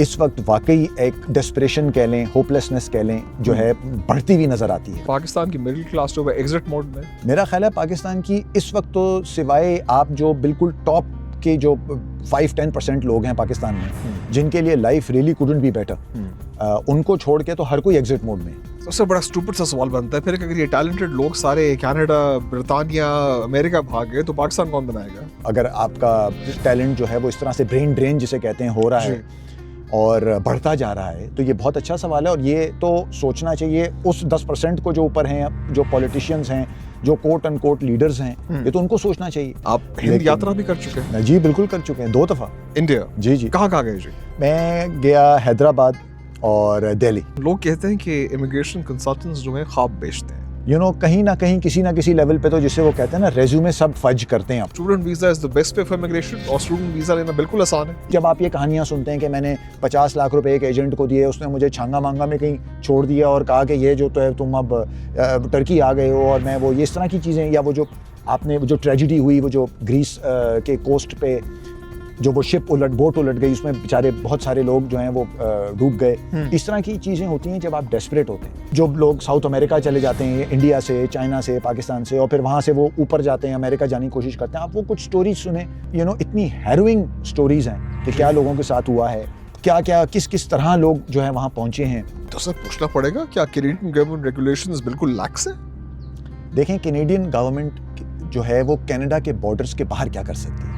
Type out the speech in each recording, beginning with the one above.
इस वक्त वाकई एक डेस्परेशन कह लें, होपलेसनेस कह लें, जो है बढ़ती हुई नज़र आती है। पाकिस्तान की मिडिल क्लास जो है एग्जिट मोड में। मेरा ख्याल है पाकिस्तान की इस वक्त तो सिवाय आप जो बिल्कुल टॉप के जो 5-10% लोग हैं पाकिस्तान में जिनके लिए life really couldn't be better, उनको छोड़ के तो हर कोई एग्जिट मोड में। सबसे बड़ा स्टूपिड सा सवाल बनता है फिर कि अगर ये टैलेंटेड लोग सारे कनाडा, ब्रिटानिया, अमेरिका भाग गए तो पाकिस्तान कौन बनाएगा? अगर आपका टैलेंट जो है वो इस तरह से ब्रेन ड्रेन जिसे कहते हैं हो रहा है और बढ़ता जा रहा है, तो ये बहुत अच्छा सवाल है। और ये तो सोचना चाहिए उस 10% को जो ऊपर हैं, जो पॉलिटिशियंस हैं, जो कोट अनकोट लीडर्स हैं, ये तो उनको सोचना चाहिए। आप हिंद यात्रा भी कर चुके हैं? जी बिल्कुल कर चुके हैं, 2 दफा। इंडिया? जी जी। कहाँ गए जी? मैं गया हैदराबाद और दिल्ली। लोग कहते हैं कि इमिग्रेशन कंसल्टेंट्स जो हैं ख्वाब बेचते हैं। कहीं ना कहीं किसी ना किसी लेवल पे तो जिसे वो कहते हैं ना रेज्यूमे सब फज करते हैं। Student visa is the best way for immigration और स्टूडेंट वीजा लेना बिल्कुल आसान है। जब आप ये कहानियां सुनते हैं कि मैंने 50 लाख रुपए एक एजेंट को दिए, उसने मुझे छांगा मांगा में कहीं छोड़ दिया और कहा कि ये जो तो है तुम अब टर्की आ गए हो, और मैं वो ये इस तरह की चीज़ें, या वो जो आपने जो ट्रेजिडी हुई वो जो ग्रीस के कोस्ट पे जो वो बोट उलट गई, उसमें बेचारे बहुत सारे लोग जो हैं वो डूब गए। इस तरह की चीज़ें होती हैं जब आप डेस्परेट होते हैं। जो लोग साउथ अमेरिका चले जाते हैं, इंडिया से, चाइना से, पाकिस्तान से, और फिर वहाँ से वो ऊपर जाते हैं, अमेरिका जाने की कोशिश करते हैं। आप वो कुछ स्टोरीज सुने, इतनी हैरोइंग स्टोरीज हैं कि क्या लोगों के साथ हुआ है, क्या क्या किस किस तरह लोग जो है वहाँ पहुँचे हैं। तो सर पूछना पड़ेगा, क्या कैनेडियन गवर्नमेंट रेगुलेशंस बिल्कुल लैक्स है? देखें, कैनेडियन गवर्नमेंट जो है वो कनाडा के बॉर्डर्स के बाहर क्या कर सकती है।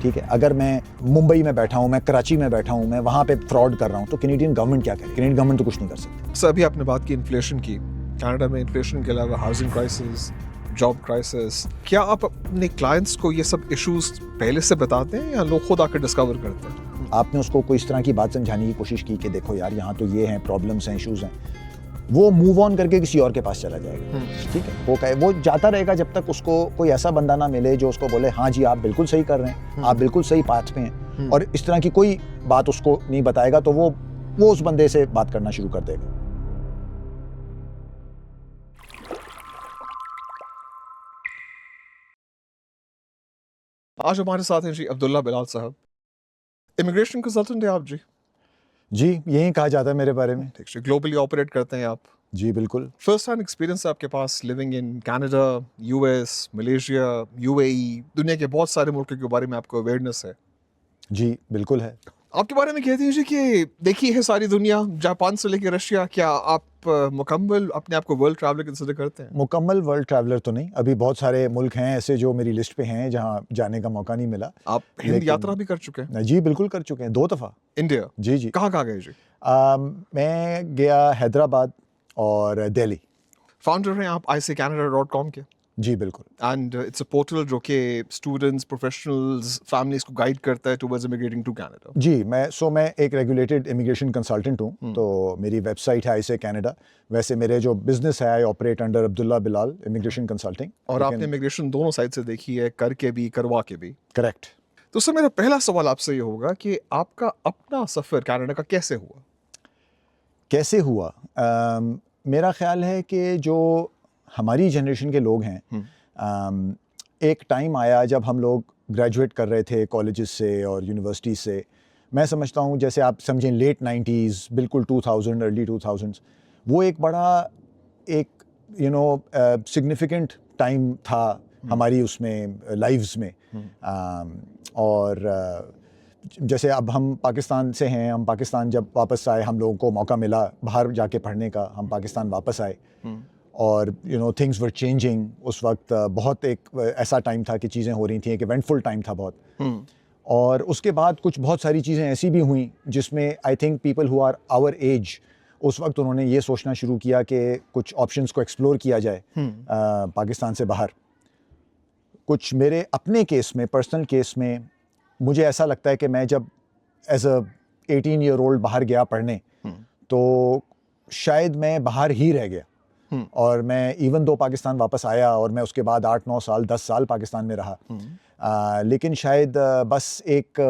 ठीक है, अगर मैं मुंबई में बैठा हूँ, मैं कराची में बैठा हूँ, मैं वहाँ पे फ्रॉड कर रहा हूँ, तो कैनेडियन गवर्नमेंट क्या करे? कैनेडियन गवर्नमेंट तो कुछ नहीं कर सकती। सर अभी आपने बात की इन्फ्लेशन की। कनाडा में इन्फ्लेशन के अलावा हाउसिंग क्राइसिस, जॉब क्राइसिस, क्या आप अपने क्लाइंट्स को ये सब इश्यूज पहले से बताते हैं या लोग खुद आकर डिस्कवर करते हैं? आपने उसको कोई इस तरह की बात समझाने की कोशिश की कि देखो यार यहाँ तो ये हैं, प्रॉब्लम्स हैं, इश्यूज हैं, वो मूव ऑन करके किसी और के पास चला जाएगा। ठीक है, वो जाता रहेगा जब तक उसको कोई ऐसा बंदा ना मिले जो उसको बोले हाँ जी आप बिल्कुल सही कर रहे हैं, आप बिल्कुल सही पाथ पे हैं, और इस तरह की कोई बात उसको नहीं बताएगा तो वो उस बंदे से बात करना शुरू कर देगा। आज हमारे साथ हैं जी अब्दुल्ला बिलाल साहब, इमिग्रेशन कंसल्टेंट है आप जी? जी, यही कहा जाता है मेरे बारे में। ठीक है, ग्लोबली ऑपरेट करते हैं आप? जी बिल्कुल। फर्स्ट हैंड एक्सपीरियंस है आपके पास living in Canada, US, Malaysia, UAE, दुनिया के बहुत सारे मुल्कों के बारे में आपको अवेयरनेस है? जी बिल्कुल है। आपके बारे में कहते हैं कि देखी है सारी दुनिया, जापान से लेकर रशिया। क्या आप मुकम्मल अपने आप को वर्ल्ड ट्रैवलर कंसिडर करते हैं? मुकम्मल वर्ल्ड ट्रैवलर तो नहीं, अभी बहुत सारे मुल्क हैं ऐसे जो मेरी लिस्ट पे हैं जहाँ जाने का मौका नहीं मिला। आप हिंद यात्रा भी कर चुके हैं? जी बिल्कुल कर चुके हैं, 2 दफा। इंडिया? जी जी। कहाँ गए जी? मैं गया हैदराबाद और दिल्ली। फाउंडर हैं आप ICCanada.com के? जी बिल्कुल। एंड इट्स अ पोर्टल जो कि स्टूडेंट्स, प्रोफेशनल्स, फैमिलीज को गाइड करता है टुवर्ड्स इमिग्रेटिंग टू कनाडा। जी, मैं एक रेगुलेटेड इमिग्रेशन कंसल्टेंट हूँ, तो मेरी वेबसाइट है ICA Canada। वैसे मेरे जो बिजनेस है I operate under Abdullah Bilal immigration consulting. और आपने इमिग्रेशन दोनों साइड से देखी है, करके भी, करवा के भी? करेक्ट। तो सर मेरा पहला सवाल आपसे ये होगा कि आपका अपना सफ़र कनाडा का कैसे हुआ? कैसे हुआ? मेरा ख्याल है कि जो हमारी जनरेशन के लोग हैं, एक टाइम आया जब हम लोग ग्रेजुएट कर रहे थे कॉलेजेस से और यूनिवर्सिटी से। मैं समझता हूँ जैसे आप समझें लेट 90s, बिल्कुल 2000, अर्ली 2000s, वो एक बड़ा एक सिग्निफिकेंट टाइम था हमारी उसमें लाइव्स में। और जैसे अब हम पाकिस्तान से हैं, हम पाकिस्तान जब वापस आए, हम लोगों को मौका मिला बाहर जाके पढ़ने का, हम पाकिस्तान वापस आए और थिंग्स वर चेंजिंग। उस वक्त बहुत एक ऐसा टाइम था कि चीज़ें हो रही थी, एक इवेंटफुल टाइम था बहुत। और उसके बाद कुछ बहुत सारी चीज़ें ऐसी भी हुई जिसमें I think people who are our age, उस वक्त उन्होंने ये सोचना शुरू किया कि कुछ ऑप्शंस को एक्सप्लोर किया जाए पाकिस्तान से बाहर। कुछ मेरे अपने केस में, पर्सनल केस में, मुझे ऐसा लगता है कि मैं जब एज अ 18 ईयर ओल्ड बाहर गया पढ़ने, तो शायद मैं बाहर ही रह गया। और मैं इवन दो पाकिस्तान वापस आया और मैं उसके बाद 8-9 साल 10 साल पाकिस्तान में रहा, लेकिन शायद बस एक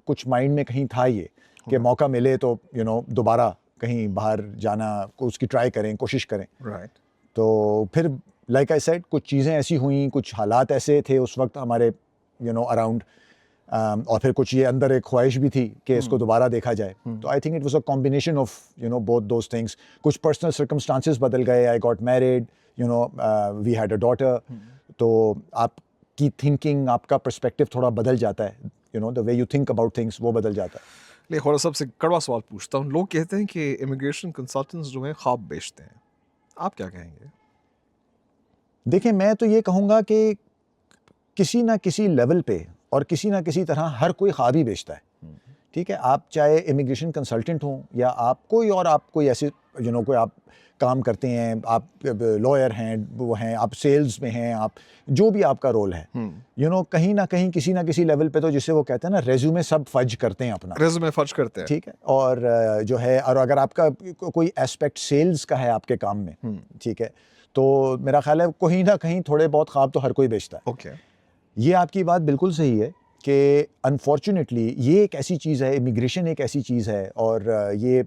कुछ माइंड में कहीं था ये कि मौका मिले तो दोबारा कहीं बाहर जाना, उसकी ट्राई करें, कोशिश करें। राइट। तो फिर लाइक आई सेड, कुछ चीज़ें ऐसी हुई, कुछ हालात ऐसे थे उस वक्त हमारे अराउंड और फिर कुछ ये अंदर एक ख्वाहिश भी थी कि इसको दोबारा देखा जाए। तो I think it was a combination of both those things. कुछ पर्सनल सर्कमस्टांसेस बदल गए, I got married, we had a daughter, तो आपकी थिंकिंग, आपका पर्सपेक्टिव थोड़ा बदल जाता है, the way you think about things वो बदल जाता है। लेकिन और सबसे कड़वा सवाल पूछता हूँ, लोग कहते हैं कि इमिग्रेशन कंसल्टेंट्स जो हैं ख्वाब बेचते हैं, आप क्या कहेंगे? देखिए, मैं तो ये कहूँगा कि किसी ना किसी लेवल पे और किसी ना किसी तरह हर कोई ख्वाब ही बेचता है। ठीक है, आप चाहे इमिग्रेशन कंसल्टेंट हों या आप कोई ऐसे कोई आप काम करते हैं, आप लॉयर हैं, वो हैं, आप सेल्स में हैं, आप जो भी आपका रोल है, कहीं ना कहीं किसी ना किसी लेवल पे तो जिसे वो कहते हैं ना, रेज्यूमे सब फर्ज करते हैं अपना, रेज्यूमे फर्ज करते हैं। ठीक है, और जो है, और अगर आपका कोई एस्पेक्ट सेल्स का है आपके काम में, ठीक है, तो मेरा ख्याल है कहीं ना कहीं थोड़े बहुत ख्वाब तो हर कोई बेचता है। ओके, ये आपकी बात बिल्कुल सही है कि अनफॉर्चुनेटली ये एक ऐसी चीज़ है, इमिग्रेशन एक ऐसी चीज़ है, और ये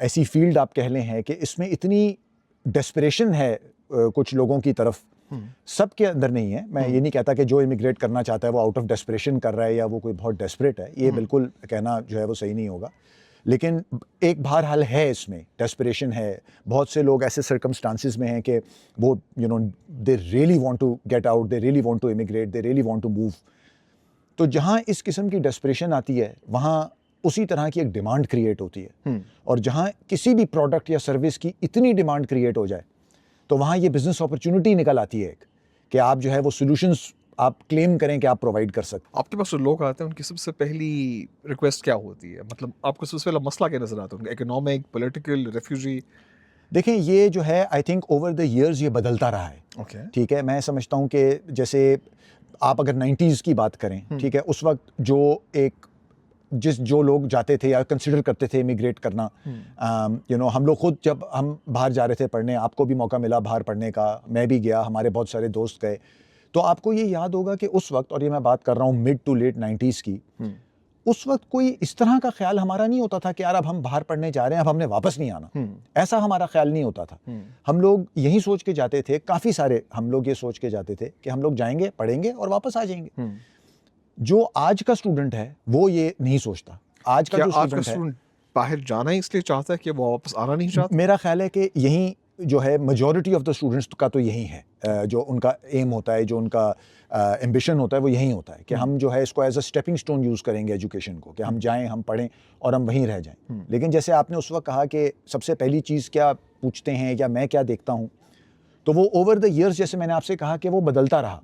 ऐसी फील्ड आप कह लें है कि इसमें इतनी डेस्परेशन है कुछ लोगों की तरफ, सबके अंदर नहीं है। मैं ये नहीं कहता कि जो इमिग्रेट करना चाहता है वो आउट ऑफ डेस्परेशन कर रहा है या वो कोई बहुत डेस्परेट है, ये बिल्कुल कहना जो है वो सही नहीं होगा, लेकिन एक बहरहाल है, इसमें डेस्परेशन है। बहुत से लोग ऐसे सर्कमस्टांसिस में हैं कि वो they really want to get out, they really want to immigrate, they really want to move. तो जहाँ इस किस्म की डेस्परेशन आती है, वहाँ उसी तरह की एक डिमांड क्रिएट होती है, और जहाँ किसी भी प्रोडक्ट या सर्विस की इतनी डिमांड क्रिएट हो जाए, तो वहाँ ये बिजनेस अपॉर्चुनिटी निकल आती है कि आप जो है वो सॉल्यूशंस आप क्लेम करें कि आप प्रोवाइड कर सकते। आपके पास जो लोग आते हैं उनकी सबसे पहली रिक्वेस्ट क्या होती है? मतलब आपको सबसे पहला मसला क्या नजर आता है? Economic, political, refugee? देखें, ये जो है I think over the years ये बदलता रहा है। ओके, ठीक है, मैं समझता हूँ कि जैसे आप अगर 90s की बात करें, ठीक है, उस वक्त जो लोग जाते थे या कंसिडर करते थे इमिग्रेट करना, हम लोग खुद जब हम बाहर जा रहे थे पढ़ने, आपको भी मौका मिला बाहर पढ़ने का, मैं भी गया, हमारे बहुत सारे दोस्त गए, तो आपको ये याद होगा कि उस वक्त, और ये मैं बात कर रहा हूँ मिड टू लेट 90s की, उस वक्त कोई इस तरह का ख्याल हमारा नहीं होता था कि यार अब हम बाहर पढ़ने जा रहे हैं, अब हमने वापस नहीं आना, ऐसा हमारा ख्याल नहीं होता था। हम लोग यही सोच के जाते थे, काफ़ी सारे हम लोग ये सोच के जाते थे कि हम लोग जाएंगे, पढ़ेंगे और वापस आ जाएंगे। जो आज का स्टूडेंट है वो ये नहीं सोचता। आज का जो स्टूडेंट है बाहर जाना ही इसलिए चाहता है कि वो वापस आना नहीं चाहता। मेरा ख्याल है कि यही जो है मेजॉरिटी ऑफ द स्टूडेंट्स का तो यही है, जो उनका एम होता है, जो उनका एम्बिशन होता है, वो यही होता है कि हम जो है इसको as a stepping stone use करेंगे एजुकेशन को, कि हम जाएं, हम पढ़ें और हम वहीं रह जाएं। लेकिन जैसे आपने उस वक्त कहा कि सबसे पहली चीज़ क्या पूछते हैं या मैं क्या देखता हूँ, तो वो ओवर द ईयर्स, जैसे मैंने आपसे कहा कि वो बदलता रहा,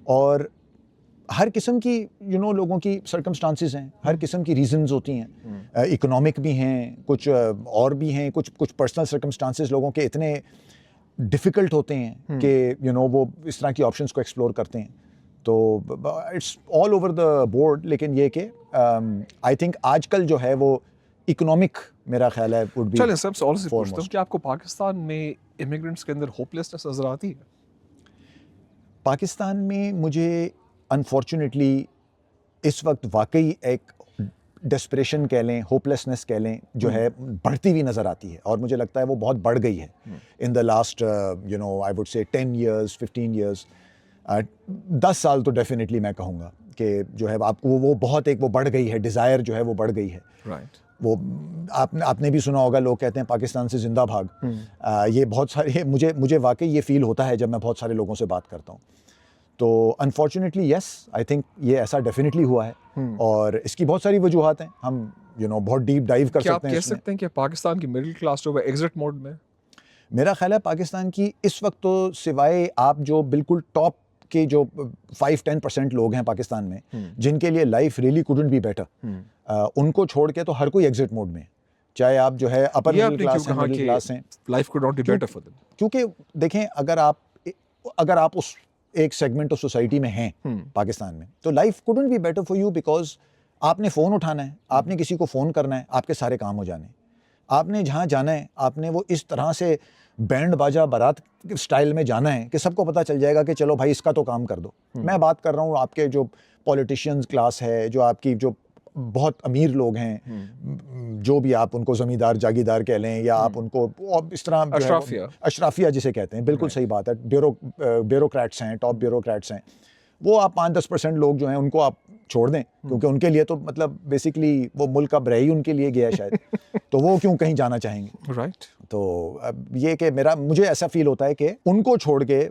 और हर किस्म की लोगों की सर्कमस्टांसिस हैं, हर किस्म की रीजंस होती हैं, इकोनॉमिक भी हैं, कुछ और भी हैं, कुछ पर्सनल सर्कमस्टांसिस लोगों के इतने डिफ़िकल्ट होते हैं कि वो इस तरह की ऑप्शंस को एक्सप्लोर करते हैं। तो it's all over the board, लेकिन ये कि आई थिंक आजकल जो है वो इकोनॉमिक, मेरा ख्याल है वुड बी। चलिए सबसे और से पूछता हूँ कि आपको पाकिस्तान में इमिग्रेंट्स के अंदर होपलेसनेस नजर आती है? पाकिस्तान में मुझे अनफॉर्चुनेटली इस वक्त वाकई एक डेस्परेशन कह लें, होपलेसनेस कह लें, जो है बढ़ती हुई नज़र आती है, और मुझे लगता है वो बहुत बढ़ गई है in the last I would say 10 years 15 years, 10 साल तो डेफिनेटली मैं कहूँगा कि जो है आपको वो बहुत वो बढ़ गई है, डिज़ायर जो है वो बढ़ गई है। राइट, वो आपने भी सुना होगा, लोग कहते हैं पाकिस्तान से जिंदा भाग। ये बहुत सारे मुझे वाकई ये फील होता है जब मैं बहुत सारे लोगों से बात करता हूँ। तो अनफॉर्चुनेटली यस, आई थिंक ये ऐसा डेफिनेटली हुआ है, और इसकी बहुत सारी वजूहात हैं, हम बहुत डीप डाइव कर सकते हैं। क्या आप कह सकते हैं कि पाकिस्तान की मिडिल क्लास जो है एग्जिट मोड में? मेरा ख्याल है पाकिस्तान की इस वक्त तो सिवाय आप जो बिल्कुल टॉप के जो 5-10% लोग हैं पाकिस्तान में, जिनके लिए life really couldn't be better, उनको छोड़ के तो हर कोई एग्जिट मोड में, चाहे आप जो है अपर मिडिल क्लास हैं, मिडिल क्लास हैं, life could not be better for them. क्योंकि देखें, अगर आप उस एक सेगमेंट ऑफ सोसाइटी में हैं पाकिस्तान में, तो life couldn't be better for you, because आपने फ़ोन उठाना है, आपने किसी को फ़ोन करना है, आपके सारे काम हो जाने, आपने जहाँ जाना है आपने वो इस तरह से बैंड बाजा बारात स्टाइल में जाना है कि सबको पता चल जाएगा कि चलो भाई इसका तो काम कर दो। मैं बात कर रहा हूँ आपके जो पॉलिटिशियंस क्लास है, जो आपकी जो बहुत अमीर लोग हैं, जो भी आप उनको ज़मींदार जागीरदार कह लें, या आप उनको इस तरह अशराफिया जिसे कहते हैं, बिल्कुल सही बात है, ब्यूरोक्रेट्स हैं, टॉप ब्यूरोक्रेट्स हैं, वो आप 5-10% लोग जो हैं उनको आप छोड़ दें, क्योंकि उनके लिए तो मतलब बेसिकली वो मुल्क अब रह ही उनके लिए गया है शायद, तो वो क्यों कहीं जाना चाहेंगे। राइट। तो अब ये कि मुझे ऐसा फील होता है कि उनको छोड़ के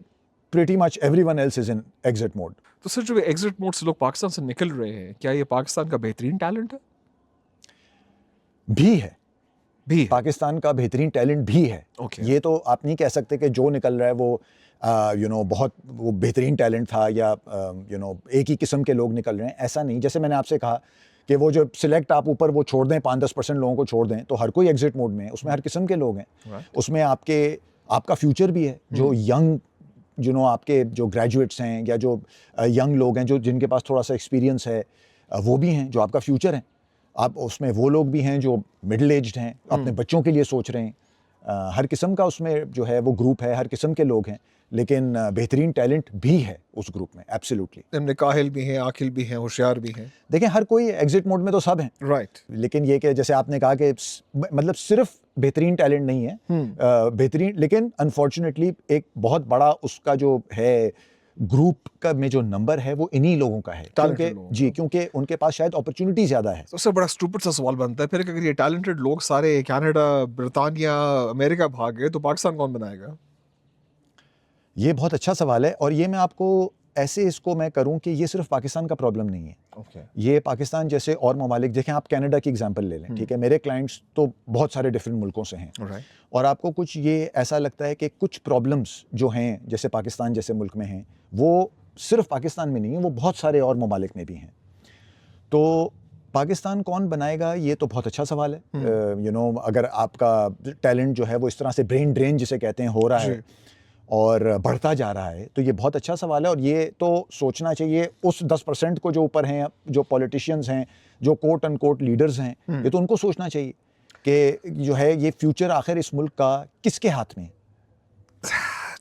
pretty much everyone else is in exit mode. तो सर जो एग्जिट मोड से लोग पाकिस्तान से निकल रहे हैं, क्या ये पाकिस्तान का बेहतरीन टैलेंट है? भी है, भी है। पाकिस्तान का बेहतरीन टैलेंट भी है। Okay. ये तो आप नहीं कह सकते कि जो निकल रहा है वो बहुत वो बेहतरीन टैलेंट था या एक ही किस्म के लोग निकल रहे हैं, ऐसा नहीं। जैसे मैंने आपसे कहा कि वो जो सिलेक्ट आप ऊपर वो छोड़ दें, 5-10% लोगों को छोड़ दें, तो हर कोई एग्जिट मोड में है, उसमें हर किस्म के लोग हैं। Right. उसमें आपका फ्यूचर भी है, जो यंग आपके जो ग्रेजुएट्स हैं या जो यंग लोग हैं, जो जिनके पास थोड़ा सा एक्सपीरियंस है, वो भी हैं जो आपका फ्यूचर है। आप उसमें वो लोग भी हैं जो मिडिल एज्ड हैं, अपने बच्चों के लिए सोच रहे हैं। हर किस्म का उसमें जो है वो ग्रुप है, हर किस्म के लोग हैं, लेकिन बेहतरीन टैलेंट भी है उस ग्रुप में, एब्सोल्युटली। इनमें काहिल भी हैं, आकिल भी हैं, होशियार भी हैं। देखें, हर कोई एग्जिट मोड में तो सब हैं, राइट। लेकिन ये कि जैसे आपने कहा कि मतलब सिर्फ बेहतरीन टैलेंट नहीं है, बेहतरीन, लेकिन अनफॉर्चुनेटली एक बहुत बड़ा उसका जो है ग्रुप का में जो नंबर है वो इन्हीं लोगों का है, क्योंकि उनके पास शायद अपॉर्चुनिटी ज़्यादा है। तो उससे बड़ा स्टूपिड सा सवाल बनता है फिर कि अगर ये टैलेंटेड लोग सारे कनाडा, ब्रिटानिया, अमेरिका भाग गए तो पाकिस्तान कौन बनाएगा? ये बहुत अच्छा सवाल है, और ये मैं आपको ऐसे इसको मैं करूं कि ये सिर्फ पाकिस्तान का प्रॉब्लम नहीं है। Okay. ये पाकिस्तान जैसे और ममालिक, देखें आप कनाडा की एग्जांपल ले लें, ठीक है, मेरे क्लाइंट्स तो बहुत सारे डिफरेंट मुल्कों से हैं। Right. और आपको कुछ ये ऐसा लगता है कि कुछ प्रॉब्लम्स जो हैं जैसे पाकिस्तान जैसे मुल्क में हैं, वो सिर्फ पाकिस्तान में नहीं है, वो बहुत सारे और ममालिक में भी हैं। तो पाकिस्तान कौन बनाएगा, ये तो बहुत अच्छा सवाल है। अगर आपका टैलेंट जो है वो इस तरह से ब्रेन ड्रेन जिसे कहते हैं हो रहा है और बढ़ता जा रहा है, तो ये बहुत अच्छा सवाल है। और ये तो सोचना चाहिए उस 10% को जो ऊपर हैं, जो पॉलिटिशियंस हैं, जो कोट अनकोट लीडर्स हैं, ये तो उनको सोचना चाहिए कि जो है ये फ्यूचर आखिर इस मुल्क का किसके हाथ में है।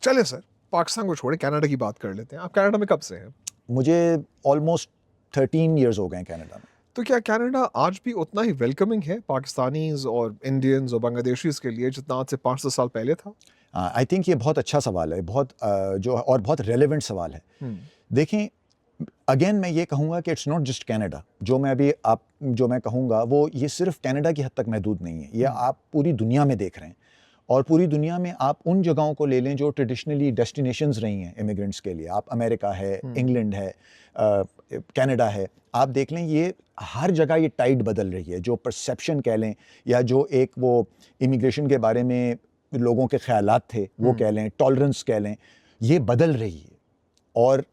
चले सर, पाकिस्तान को छोड़े कनाडा की बात कर लेते हैं। आप कनाडा में कब से हैं? मुझे ऑलमोस्ट 13 ईयर्स हो गए हैं कनाडा में। तो क्या कनाडा आज भी उतना ही वेलकमिंग है पाकिस्तानीज और इंडियंस और बांग्लादेशीज के लिए जितना आज से 5-10 साल पहले था? आई थिंक ये बहुत अच्छा सवाल है, बहुत रेलेवेंट सवाल है। देखें, अगेन मैं ये कहूँगा कि इट्स नॉट जस्ट कनाडा। जो मैं कहूँगा वो ये सिर्फ कनाडा की हद तक महदूद नहीं है, ये आप पूरी दुनिया में देख रहे हैं। और पूरी दुनिया में आप उन जगहों को ले लें जो ट्रेडिशनली डेस्टिनेशंस रही हैं इमिग्रेंट्स के लिए, आप अमेरिका है, इंग्लैंड है, कनाडा है, आप देख लें, ये हर जगह ये टाइड बदल रही है। जो परसेप्शन कह लें या जो एक वो इमिग्रेशन के बारे में लोगों के ख्यालात थे वो कह लें, टॉलरेंस कह लें, ये बदल रही है। और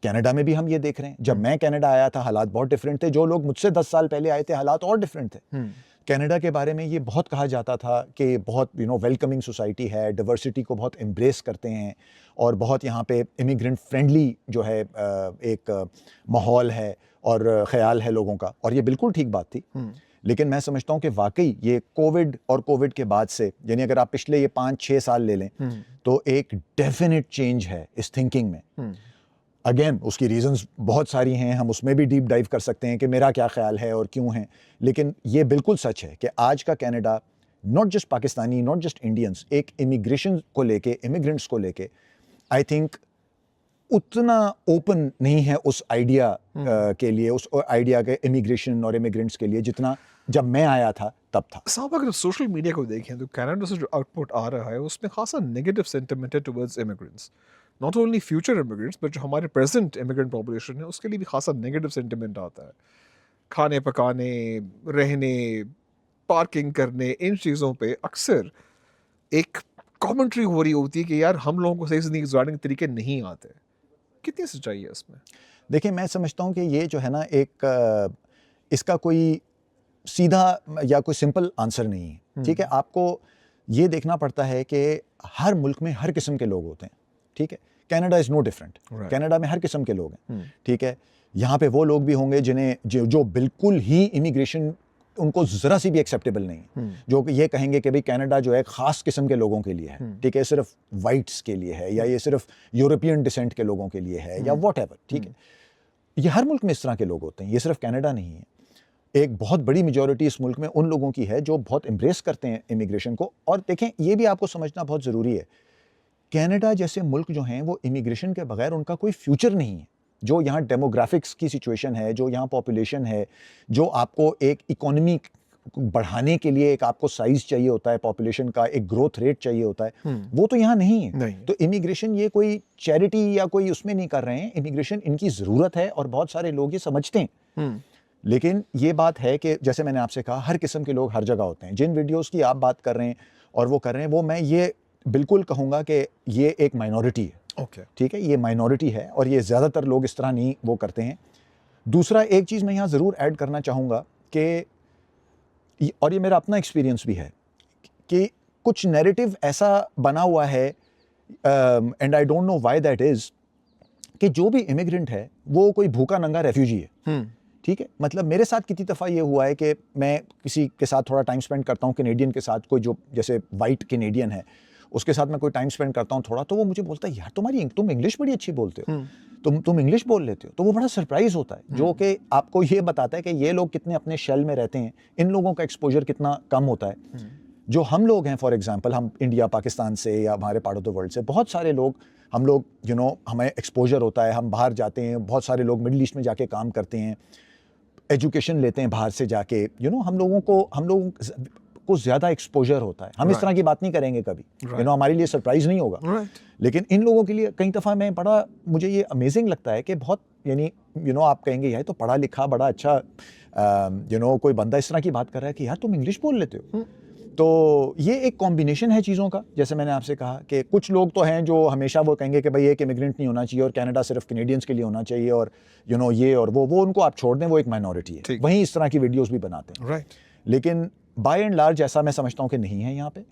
कनाडा में भी हम ये देख रहे हैं। जब मैं कनाडा आया था हालात बहुत डिफरेंट थे, जो लोग मुझसे 10 साल पहले आए थे हालात और डिफरेंट थे। कनाडा के बारे में ये बहुत कहा जाता था कि बहुत वेलकमिंग सोसाइटी है, डाइवर्सिटी को बहुत एम्ब्रेस करते हैं और बहुत यहाँ पे इमिग्रेंट फ्रेंडली जो है एक माहौल है और ख्याल है लोगों का, और ये बिल्कुल ठीक बात थी। लेकिन मैं समझता हूँ कि वाकई ये कोविड के बाद से, यानी अगर आप पिछले ये 5-6 साल ले लें, तो एक डेफिनेट चेंज है इस थिंकिंग में। अगेन उसकी रीजंस बहुत सारी हैं, हम उसमें भी डीप डाइव कर सकते हैं कि मेरा क्या ख्याल है और क्यों है, लेकिन ये बिल्कुल सच है कि आज का Canada, not just Pakistani, not just Indians, एक इमिग्रेशन को लेके, इमिग्रेंट्स को लेके, आई थिंक उतना ओपन नहीं है उस आइडिया के लिए, उस आइडिया के इमिग्रेशन और इमिग्रेंट्स के लिए, जितना जब मैं आया था तब था। साहब, अगर सोशल मीडिया को देखें तो कनाडा से जो आउटपुट आ रहा है उसमें खासा नेगेटिव सेंटिमेंट है towards immigrants. Not only future immigrants but जो हमारे प्रेजेंट इमिग्रेंट पॉपुलेशन है उसके लिए भी खासा नेगेटिव सेंटिमेंट आता है। खाने पकाने, रहने, पार्किंग करने, इन चीज़ों पे अक्सर एक कमेंट्री हो रही होती है कि यार हम लोगों को सही ज़िंदगी गुजारने के तरीके नहीं आते। कितनी सच्चाई है इसमें? देखिए, मैं समझता हूँ कि ये जो है ना, एक इसका कोई सीधा या कोई सिंपल आंसर नहीं है। ठीक है, आपको ये देखना पड़ता है कि हर मुल्क में हर किस्म के लोग होते हैं। ठीक है, Canada is no different. Canada में हर किस्म के लोग हैं। ठीक है, यहाँ पे वो लोग भी होंगे जिन्हें जो बिल्कुल ही इमिग्रेशन उनको ज़रा सी भी एक्सेप्टेबल नहीं है, जो ये कहेंगे कि भाई कनाडा जो है ख़ास किस्म के लोगों के लिए है। ठीक है, सिर्फ वाइट्स के लिए है, या ये सिर्फ यूरोपियन डिसेंट के लोगों के लिए है, या व्हाटएवर। ठीक है, ये हर मुल्क में इस तरह के लोग होते हैं, ये सिर्फ कनाडा नहीं है। एक बहुत बड़ी मेजॉरिटी इस मुल्क में उन लोगों की है जो बहुत एम्ब्रेस करते हैं इमिग्रेशन को। और देखें, ये भी आपको समझना बहुत ज़रूरी है, कनाडा जैसे मुल्क जो हैं वो इमिग्रेशन के बगैर उनका कोई फ्यूचर नहीं है। जो यहाँ डेमोग्राफिक्स की सिचुएशन है, जो यहाँ पॉपुलेशन है, जो आपको एक इकोनॉमी बढ़ाने के लिए एक आपको साइज चाहिए होता है, पॉपुलेशन का एक ग्रोथ रेट चाहिए होता है, वो तो यहाँ नहीं है। नहीं। तो इमिग्रेशन ये कोई चैरिटी या कोई उसमें नहीं कर रहे हैं, इमिग्रेशन इनकी ज़रूरत है और बहुत सारे लोग ये समझते हैं। लेकिन ये बात है कि जैसे मैंने आपसे कहा, हर किस्म के लोग हर जगह होते हैं। जिन वीडियोस की आप बात कर रहे हैं और वो कर रहे हैं, वो मैं ये बिल्कुल कहूँगा कि ये एक माइनॉरिटी है। ओके, ठीक है, ये माइनॉरिटी है और ये ज़्यादातर लोग इस तरह नहीं वो करते हैं। दूसरा एक चीज़ मैं यहाँ ज़रूर ऐड करना चाहूँगा कि, और ये मेरा अपना एक्सपीरियंस भी है, कि कुछ नैरेटिव ऐसा बना हुआ है, and I don't know why that is, कि जो भी इमिग्रेंट है वो कोई भूखा नंगा रेफ्यूजी है। ठीक है, मतलब मेरे साथ कितनी दफ़ा ये हुआ है कि मैं किसी के साथ थोड़ा टाइम स्पेंड करता हूँ, कैनेडियन के साथ, कोई जो जैसे वाइट कैनेडियन है उसके साथ मैं कोई टाइम स्पेंड करता हूँ थोड़ा, तो वो मुझे बोलता है, यार तुम इंग्लिश बड़ी अच्छी बोलते हो, तुम इंग्लिश बोल लेते हो। तो वो बड़ा सरप्राइज होता है, जो कि आपको ये बताता है कि ये लोग कितने अपने शेल में रहते हैं, इन लोगों का एक्सपोजर कितना कम होता है। जो हम लोग हैं, फॉर एग्जांपल हम इंडिया पाकिस्तान से या हमारे पार्ट ऑफ द वर्ल्ड से, बहुत सारे लोग, हम लोग हमें एक्सपोजर होता है, हम बाहर जाते हैं, बहुत सारे लोग मिडिल ईस्ट में जाके काम करते हैं, एजुकेशन लेते हैं बाहर से जाके, हम लोगों को ज़्यादा एक्सपोजर होता है। हम इस तरह की बात नहीं करेंगे कभी, हमारे लिए सरप्राइज नहीं होगा। लेकिन इन लोगों के लिए कई दफ़ा मुझे ये अमेजिंग लगता है कि बहुत आप कहेंगे यार तो पढ़ा लिखा बड़ा अच्छा कोई बंदा इस तरह की बात कर रहा है कि यार तुम इंग्लिश बोल लेते हो। तो ये एक कॉम्बिनेशन है चीज़ों का। जैसे मैंने आपसे कहा कि कुछ लोग तो हैं जो हमेशा वो कहेंगे कि भाई एक इमिग्रेंट नहीं होना चाहिए और कनाडा सिर्फ कैनेडियंस के लिए होना चाहिए, और ये और वो उनको आप छोड़ दें, वो एक माइनॉरिटी है, वहीं इस तरह की वीडियोस भी बनाते हैं। लेकिन बाय एंड लार्ज ऐसा मैं समझता हूँ कि नहीं है यहाँ पे।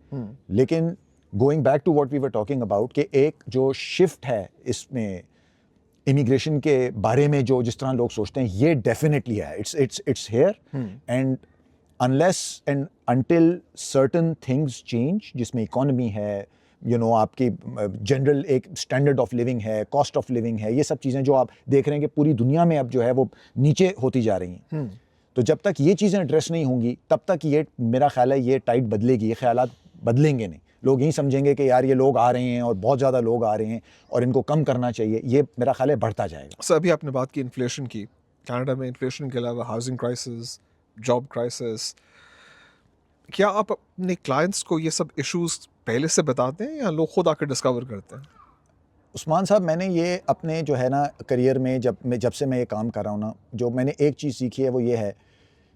लेकिन going back to what we were talking about, कि एक जो शिफ्ट है इसमें इमिग्रेशन के बारे में, जो जिस तरह लोग सोचते हैं, ये डेफिनेटली है, it's here, and unless and until certain things change, जिसमें इकोनॉमी है, आपकी जनरल एक स्टैंडर्ड ऑफ लिविंग है, कॉस्ट ऑफ लिविंग है, ये सब चीज़ें जो आप देख रहे हैं कि पूरी दुनिया में अब जो है वो नीचे होती जा रही हैं। तो जब तक ये चीज़ें एड्रेस नहीं होंगी, तब तक ये, मेरा ख्याल है, ये टाइट बदलेगी, ये ख्यालात बदलेंगे नहीं। लोग यही समझेंगे कि यार ये लोग आ रहे हैं और बहुत ज़्यादा लोग आ रहे हैं और इनको कम करना चाहिए, ये मेरा ख्याल है बढ़ता जाएगा। सर, अभी आपने बात की इन्फ्लेशन की। कनाडा में इन्फ्लेशन के अलावा हाउसिंग क्राइसिस, जॉब क्राइसिस, क्या आप अपने क्लाइंट्स को ये सब इश्यूज पहले से बताते हैं या लोग खुद आकर डिस्कवर करते हैं? उस्मान साहब, मैंने ये अपने जो है ना करियर में, जब से मैं ये काम कर रहा हूँ ना, जो मैंने एक चीज़ सीखी है वो ये है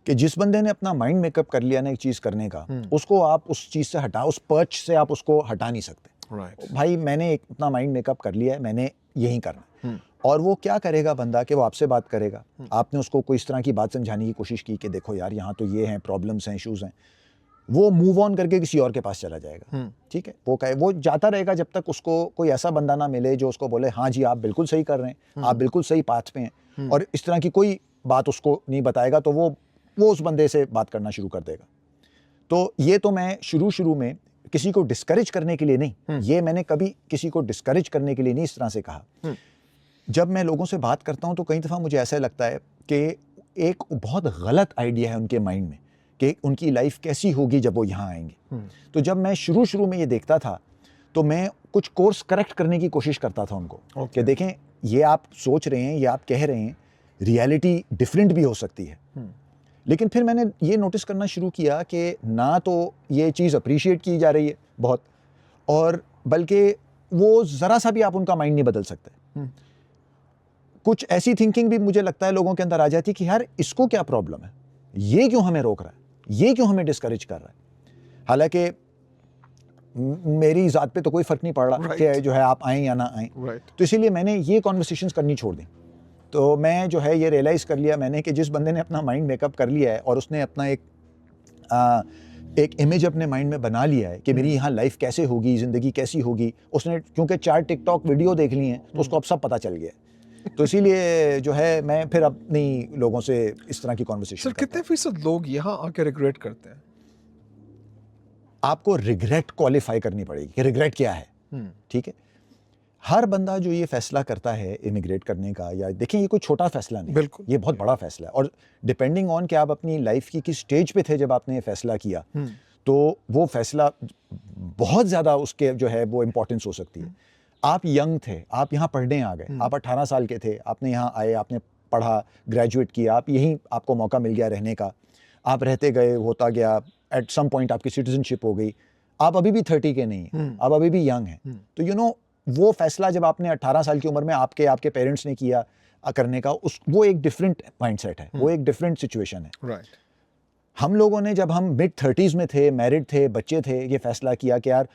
कि जिस बंदे ने अपना माइंड मेकअप कर लिया ना एक चीज़ करने का, उसको आप उस चीज़ से उस पर्च से आप उसको हटा नहीं सकते। भाई मैंने अपना माइंड मेकअप कर लिया है, मैंने यही करना। और वो क्या करेगा बंदा, कि वो आपसे बात करेगा, आपने उसको कोई इस तरह की बात समझाने की कोशिश की कि देखो यार यहाँ तो ये हैं, प्रॉब्लम्स हैं, इश्यूज़ हैं, वो मूव ऑन करके किसी और के पास चला जाएगा। ठीक है, वो जाता रहेगा जब तक उसको कोई ऐसा बंदा ना मिले जो उसको बोले हाँ जी आप बिल्कुल सही कर रहे हैं, आप बिल्कुल सही पाथ पे हैं, और इस तरह की कोई बात उसको नहीं बताएगा, तो वो उस बंदे से बात करना शुरू कर देगा। तो ये तो मैं शुरू में किसी को डिस्करेज करने के लिए नहीं, ये मैंने कभी किसी को डिस्करेज करने के लिए नहीं इस तरह से कहा। जब मैं लोगों से बात करता हूँ तो कई दफ़ा मुझे ऐसा लगता है कि एक बहुत गलत आइडिया है उनके माइंड में कि उनकी लाइफ कैसी होगी जब वो यहाँ आएंगे। तो जब मैं शुरू में ये देखता था तो मैं कुछ कोर्स करेक्ट करने की कोशिश करता था उनको, कि देखें ये आप सोच रहे हैं, ये आप कह रहे हैं, रियलिटी डिफरेंट भी हो सकती है। लेकिन फिर मैंने ये नोटिस करना शुरू किया कि ना तो ये चीज़ अप्रिशिएट की जा रही है बहुत, और बल्कि वो ज़रा सा भी आप उनका माइंड नहीं बदल सकते। कुछ ऐसी थिंकिंग भी मुझे लगता है लोगों के अंदर आ जाती है कि यार इसको क्या प्रॉब्लम है, ये क्यों हमें रोक रहा है, ये क्यों हमें डिस्करेज कर रहा है। हालांकि मेरी ज़ात पे तो कोई फ़र्क नहीं पड़ रहा कि जो है आप आएँ या ना आएँ। तो इसीलिए मैंने ये कॉन्वर्सेशंस करनी छोड़ दी। तो मैं जो है ये रियलाइज़ कर लिया मैंने कि जिस बंदे ने अपना माइंड मेकअप कर लिया है और उसने अपना एक इमेज अपने माइंड में बना लिया है कि मेरी यहाँ लाइफ कैसे होगी, ज़िंदगी कैसी होगी, उसने क्योंकि 4 टिकटॉक वीडियो देख ली हैं तो उसको अब सब पता चल गया। तो इसीलिए जो है मैं फिर अपनी लोगों से इस तरह की कॉन्वर्सेशन। सर, कितने फीसद लोग यहाँ आके रिग्रेट करते हैं? आपको रिग्रेट क्वालिफाई करनी पड़ेगी कि रिग्रेट क्या है। ठीक है, हर बंदा जो ये फैसला करता है इमिग्रेट करने का, या देखिए ये कोई छोटा फैसला नहीं, बिल्कुल ये बहुत बड़ा फैसला है, और डिपेंडिंग ऑन कि आप अपनी लाइफ की किस स्टेज पे थे जब आपने ये फैसला किया, तो वो फैसला बहुत ज़्यादा उसके जो है वो इम्पोर्टेंस हो सकती है। आप यंग थे, आप यहाँ पढ़ने आ गए, आप 18 साल के थे, आपने यहाँ आए, आपने पढ़ा, ग्रेजुएट किया, आप यहीं आपको मौका मिल गया रहने का, आप रहते गए, होता गया, एट सम पॉइंट आपकी सिटीजनशिप हो गई, आप अभी भी 30 के नहीं हैं, आप अभी भी यंग हैं। तो यू नो वो फैसला जब आपने 18 साल की उम्र में आपके पेरेंट्स ने किया करने का, वो एक डिफरेंट माइंडसेट है, वो एक डिफरेंट सिचुएशन है। राइट। हम लोगों ने जब हम मिड 30s में थे, मैरिड थे, बच्चे थे, ये फैसला किया कि यार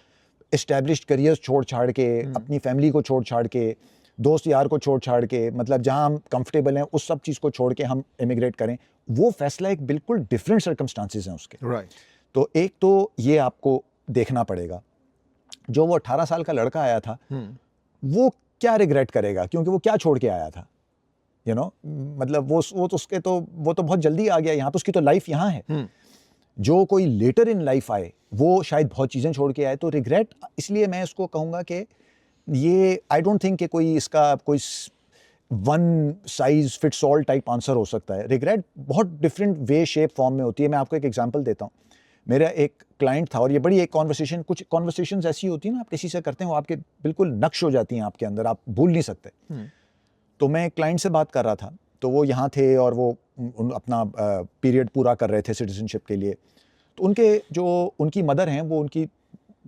एस्टैब्लिश्ड करियर छोड़ छाड़ के, अपनी फैमिली को छोड़ छाड़ के, दोस्त यार को छोड़ छाड़ के, मतलब जहां हम कंफर्टेबल हैं उस सब चीज़ को छोड़ के हम इमिग्रेट करें, वो फैसला एक बिल्कुल डिफरेंट सर्कमस्टांसिस हैं उसके। राइट। तो एक तो ये आपको देखना पड़ेगा, जो वो 18 साल का लड़का आया था वो क्या रिग्रेट करेगा, क्योंकि वो क्या छोड़ के आया था, यू नो मतलब वो तो उसके तो वो तो बहुत जल्दी आ गया, यहाँ तो उसकी तो लाइफ यहाँ है। जो कोई लेटर इन लाइफ आए वो शायद बहुत चीज़ें छोड़ के आए, तो रिग्रेट, इसलिए मैं इसको कहूँगा कि ये आई डोंट थिंक कि कोई इसका कोई one size fits all type answer हो सकता है। रिग्रेट बहुत डिफरेंट वे शेप फॉर्म में होती है। मैं आपको एक एग्जांपल देता हूँ। मेरा एक क्लाइंट था और ये बड़ी एक कॉन्वर्सेशन, कुछ कॉन्वर्सेशंस ऐसी होती है ना, आप किसी से करते हैं वो आपके बिल्कुल नक्श हो जाती हैं आपके अंदर, आप भूल नहीं सकते। तो मैं एक क्लाइंट से बात कर रहा था, तो वो यहाँ थे और वो अपना पीरियड पूरा कर रहे थे सिटीजनशिप के लिए। तो उनकी मदर हैं, वो उनकी